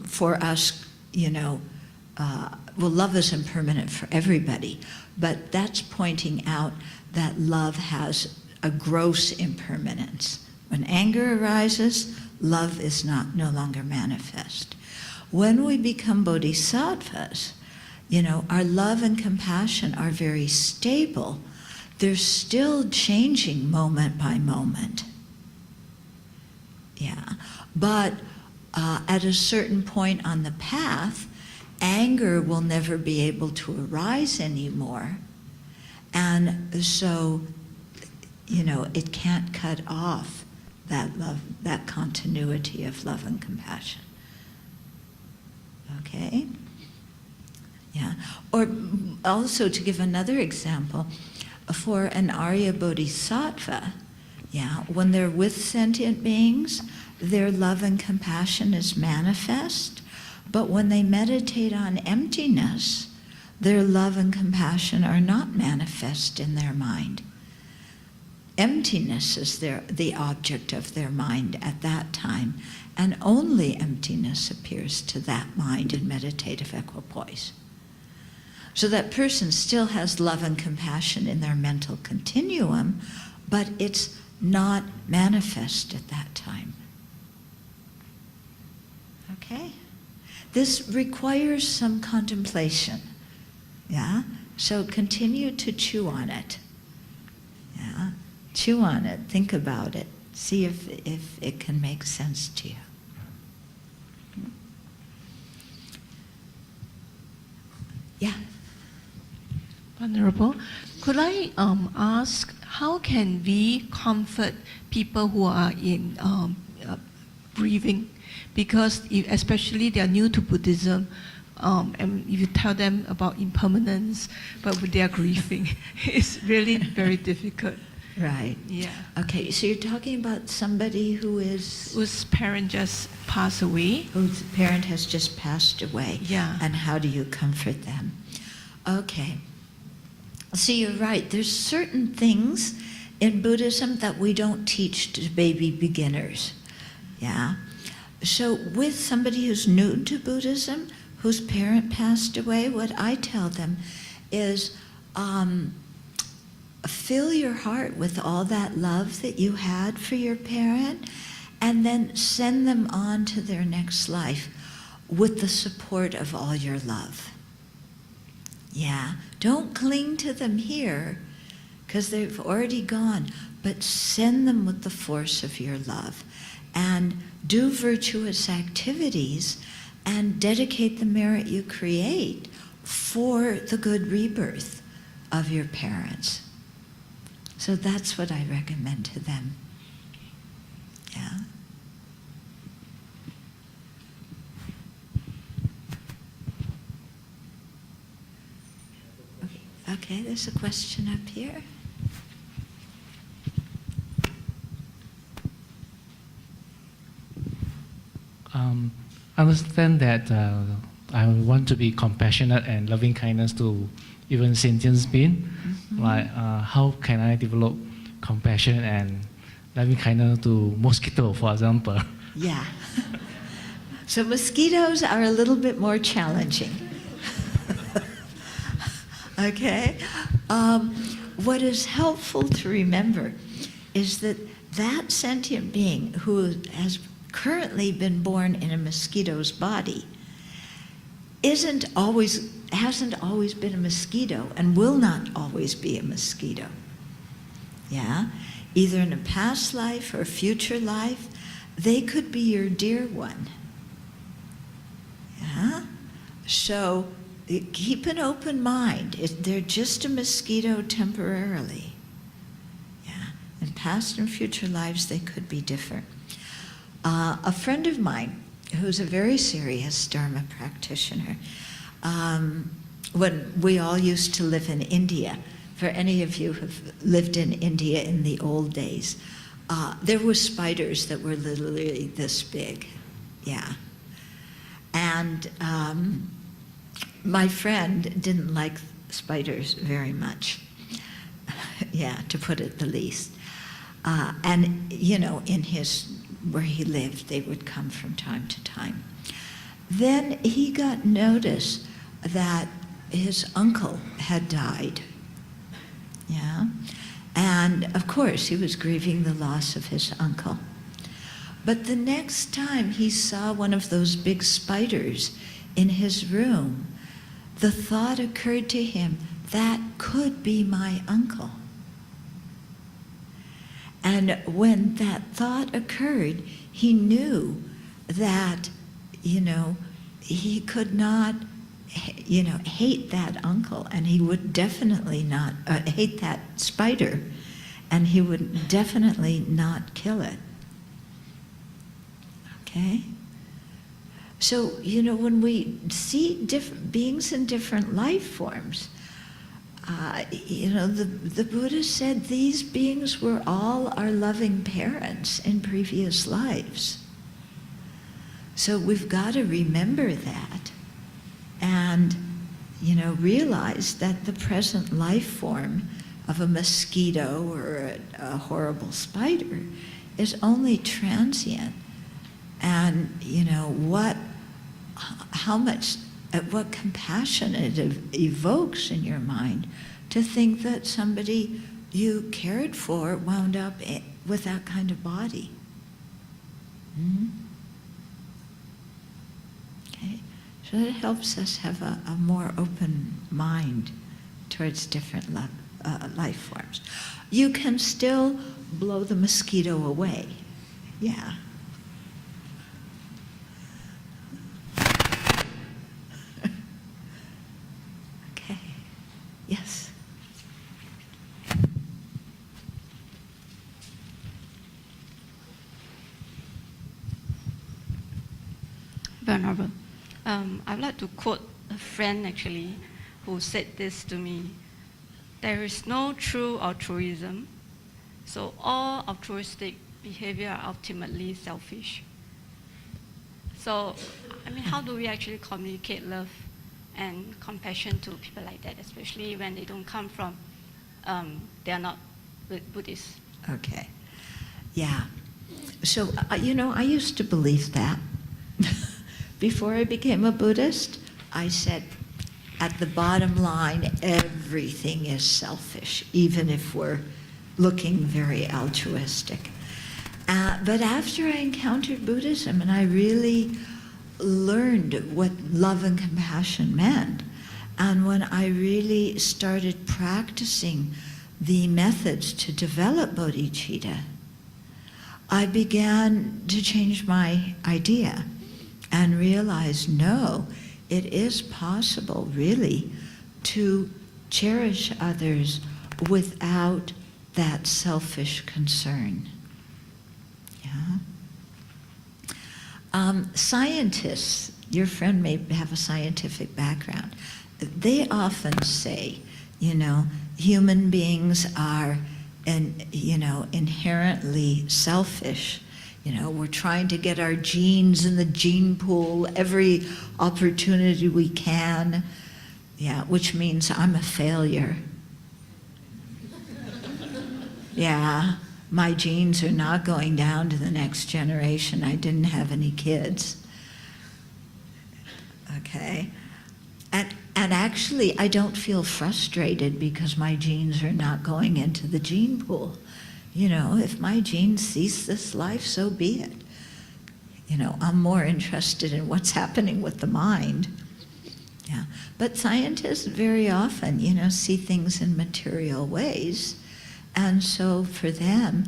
For us, you know, well, love is impermanent for everybody, but that's pointing out that love has a gross impermanence. When anger arises, love is no longer manifest. When we become bodhisattvas, you know, our love and compassion are very stable. They're still changing moment by moment. Yeah, but at a certain point on the path, anger will never be able to arise anymore. And so, you know, it can't cut off that love, that continuity of love and compassion. Okay? Yeah. Or also, to give another example, for an Arya Bodhisattva, yeah, when they're with sentient beings, their love and compassion is manifest. But when they meditate on emptiness, their love and compassion are not manifest in their mind. emptiness is the object of their mind at that time, and only emptiness appears to that mind in meditative equipoise. So that person still has love and compassion in their mental continuum, but it's not manifest at that time. Okay? This requires some contemplation. Yeah? So continue to chew on it. Yeah? Chew on it, think about it, see if it can make sense to you. Yeah. Venerable, could I ask, how can we comfort people who are in grieving? Because especially they are new to Buddhism, and if you tell them about impermanence, but they are grieving, it's really very difficult. Right. Yeah. Okay, so you're talking about somebody Whose parent just passed away. whose parent has just passed away. Yeah. And how do you comfort them? Okay. So you're right. There's certain things in Buddhism that we don't teach to baby beginners. Yeah. So with somebody who's new to Buddhism, whose parent passed away, what I tell them is fill your heart with all that love that you had for your parent, and then send them on to their next life with the support of all your love. Yeah, don't cling to them here because they've already gone, but send them with the force of your love. And do virtuous activities and dedicate the merit you create for the good rebirth of your parents. So that's what I recommend to them. Yeah. Okay, there's a question up here. I understand that I want to be compassionate and loving kindness to even sentient being. Mm-hmm. Like, how can I develop compassion and loving kindness to mosquito, for example? Yeah. So mosquitoes are a little bit more challenging. Okay? What is helpful to remember is that that sentient being who has currently been born in a mosquito's body hasn't always been a mosquito and will not always be a mosquito. Yeah? Either in a past life or future life, they could be your dear one. Yeah? So keep an open mind. They're just a mosquito temporarily. Yeah? In past and future lives, they could be different. A friend of mine, who's a very serious Dharma practitioner, when we all used to live in India, for any of you who've lived in India in the old days, there were spiders that were literally this big. Yeah. And my friend didn't like spiders very much. Yeah, to put it the least. And, you know, where he lived, they would come from time to time. Then he got notice that his uncle had died. Yeah? And of course, he was grieving the loss of his uncle. But the next time he saw one of those big spiders in his room, the thought occurred to him, that could be my uncle. And when that thought occurred, he knew that, he could not, hate that uncle, and he would definitely not hate that spider, and he would definitely not kill it. Okay? So, when we see different beings in different life forms, the Buddha said these beings were all our loving parents in previous lives. So we've got to remember that and, realize that the present life form of a mosquito or a horrible spider is only transient. And what compassion it evokes in your mind to think that somebody you cared for wound up with that kind of body. Okay, so it helps us have a more open mind towards different life forms. You can still blow the mosquito away. Yeah. Okay. Yes. Venerable, I'd like to quote a friend actually who said this to me. There is no true altruism, so all altruistic behavior are ultimately selfish. So, how do we actually communicate love and compassion to people like that, especially when they don't come from, they are not Buddhist? Okay. Yeah. So, I used to believe that. Before I became a Buddhist, I said, at the bottom line, everything is selfish, even if we're looking very altruistic. But after I encountered Buddhism and I really learned what love and compassion meant, and when I really started practicing the methods to develop bodhicitta, I began to change my idea and realize, no, it is possible, really, to cherish others without that selfish concern. Yeah. Scientists, your friend may have a scientific background, they often say, human beings are, inherently selfish. We're trying to get our genes in the gene pool every opportunity we can. Yeah, which means I'm a failure. Yeah, my genes are not going down to the next generation. I didn't have any kids. Okay. And actually, I don't feel frustrated because my genes are not going into the gene pool. If my genes cease this life, so be it. I'm more interested in what's happening with the mind. Yeah. But scientists very often, see things in material ways. And so for them,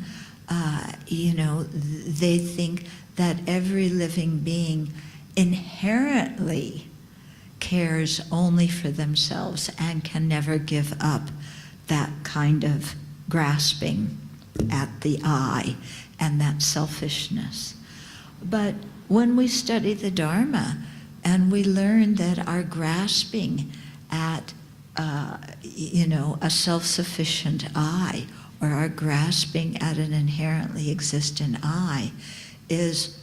they think that every living being inherently cares only for themselves and can never give up that kind of grasping at the I and that selfishness. But when we study the Dharma and we learn that our grasping at a self-sufficient I, or our grasping at an inherently existent I, is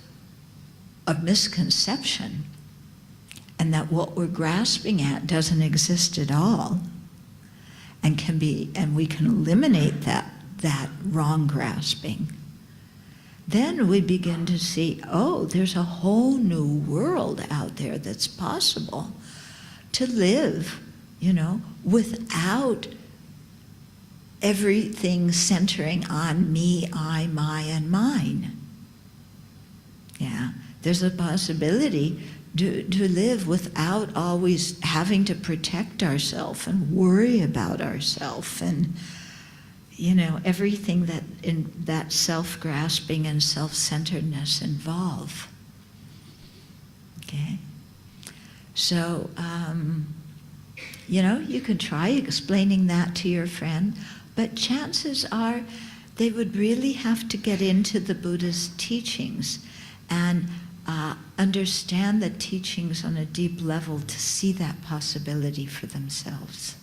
a misconception, and that what we're grasping at doesn't exist at all, and we can eliminate that wrong grasping, then we begin to see, oh, there's a whole new world out there that's possible to live, without everything centering on me, I, my, and mine. Yeah, there's a possibility to live without always having to protect ourselves and worry about ourselves and everything that in that self-grasping and self-centeredness involve. Okay? So, you could try explaining that to your friend, but chances are they would really have to get into the Buddha's teachings and understand the teachings on a deep level to see that possibility for themselves.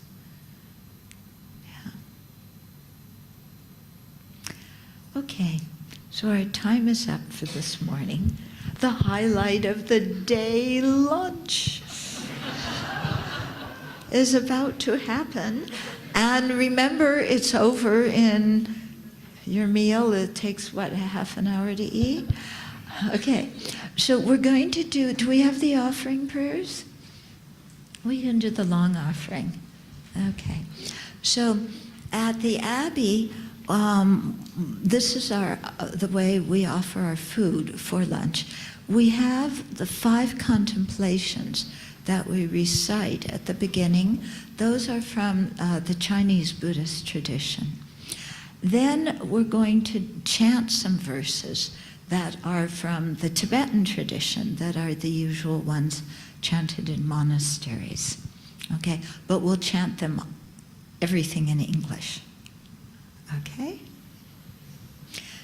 Okay, so our time is up for this morning. The highlight of the day, lunch, is about to happen. And remember, it's over in your meal. It takes, what, half an hour to eat? Okay, so we're going to do we have the offering prayers? We can do the long offering. Okay, so at the Abbey, this is the way we offer our food for lunch. We have the 5 contemplations that we recite at the beginning. Those are from the Chinese Buddhist tradition. Then we're going to chant some verses that are from the Tibetan tradition, that are the usual ones chanted in monasteries. Okay, but we'll chant them, everything in English. Okay?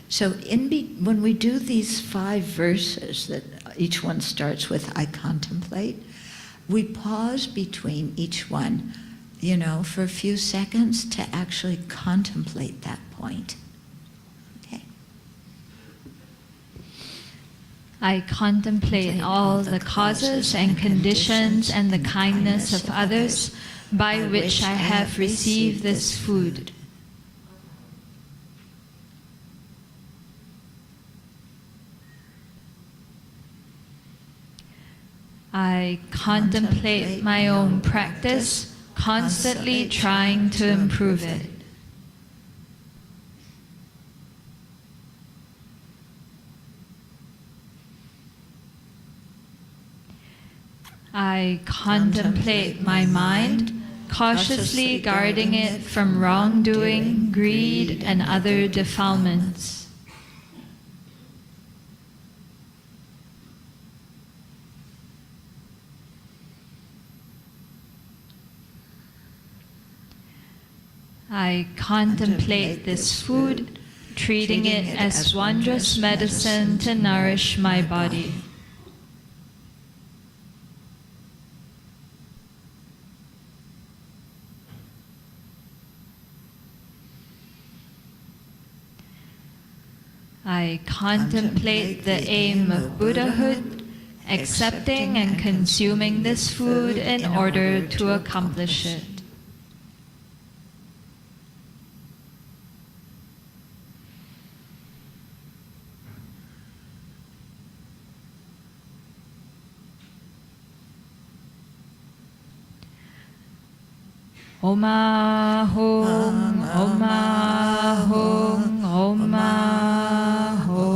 So when we do these 5 verses, that each one starts with I contemplate, we pause between each one, for a few seconds to actually contemplate that point. Okay. I contemplate all the causes and conditions and the kindness of others by which I have received this food. I contemplate my own practice, constantly trying to improve it. I contemplate my mind, cautiously guarding it from wrongdoing, greed, and other defilements. I contemplate this food, treating it as wondrous medicine to nourish my body. I contemplate the aim of Buddhahood, accepting and consuming this food in order to accomplish it. Om Ahom, Om Ahom, Om Ahom.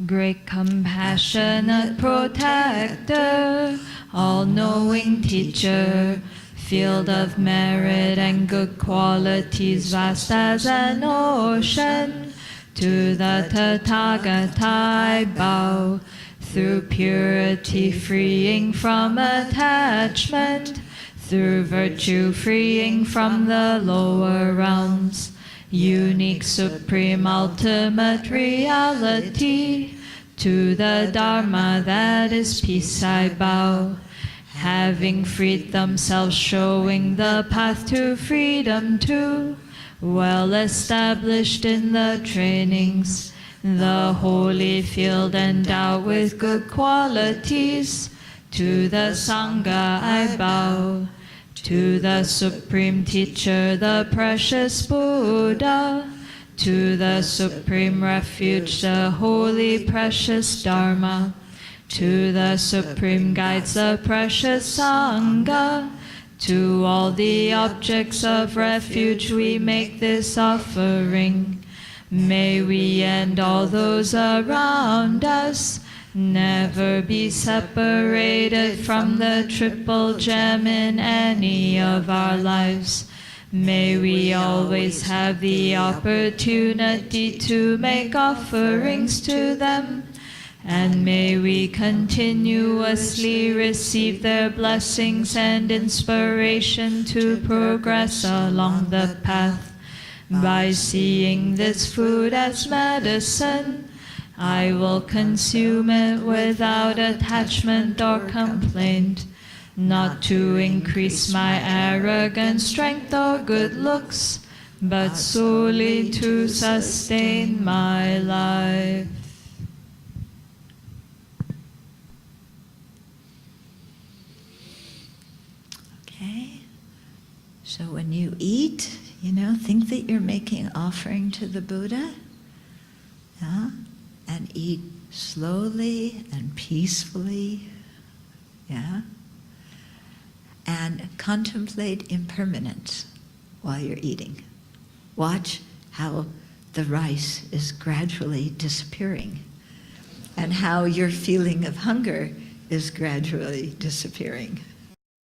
Great compassionate protector, all-knowing teacher, field of merit and good qualities, vast as an ocean, to the Tathagata I bow. Through purity freeing from attachment, through virtue freeing from the lower realms, unique supreme ultimate reality, to the Dharma that is peace I bow. Having freed themselves, showing the path to freedom too, well established in the trainings, the holy field endowed with good qualities, to the Sangha I bow, to the Supreme Teacher, the precious Buddha, to the Supreme Refuge, the holy precious Dharma, to the Supreme Guides, the precious Sangha, to all the objects of refuge we make this offering. May we and all those around us never be separated from the triple gem in any of our lives. May we always have the opportunity to make offerings to them, and may we continuously receive their blessings and inspiration to progress along the path. By seeing this food as medicine, I will consume it without attachment or complaint, not to increase my arrogant strength or good looks, but solely to sustain my life. So when you eat, think that you're making offering to the Buddha, yeah? And eat slowly and peacefully, yeah? And contemplate impermanence while you're eating. Watch how the rice is gradually disappearing and how your feeling of hunger is gradually disappearing.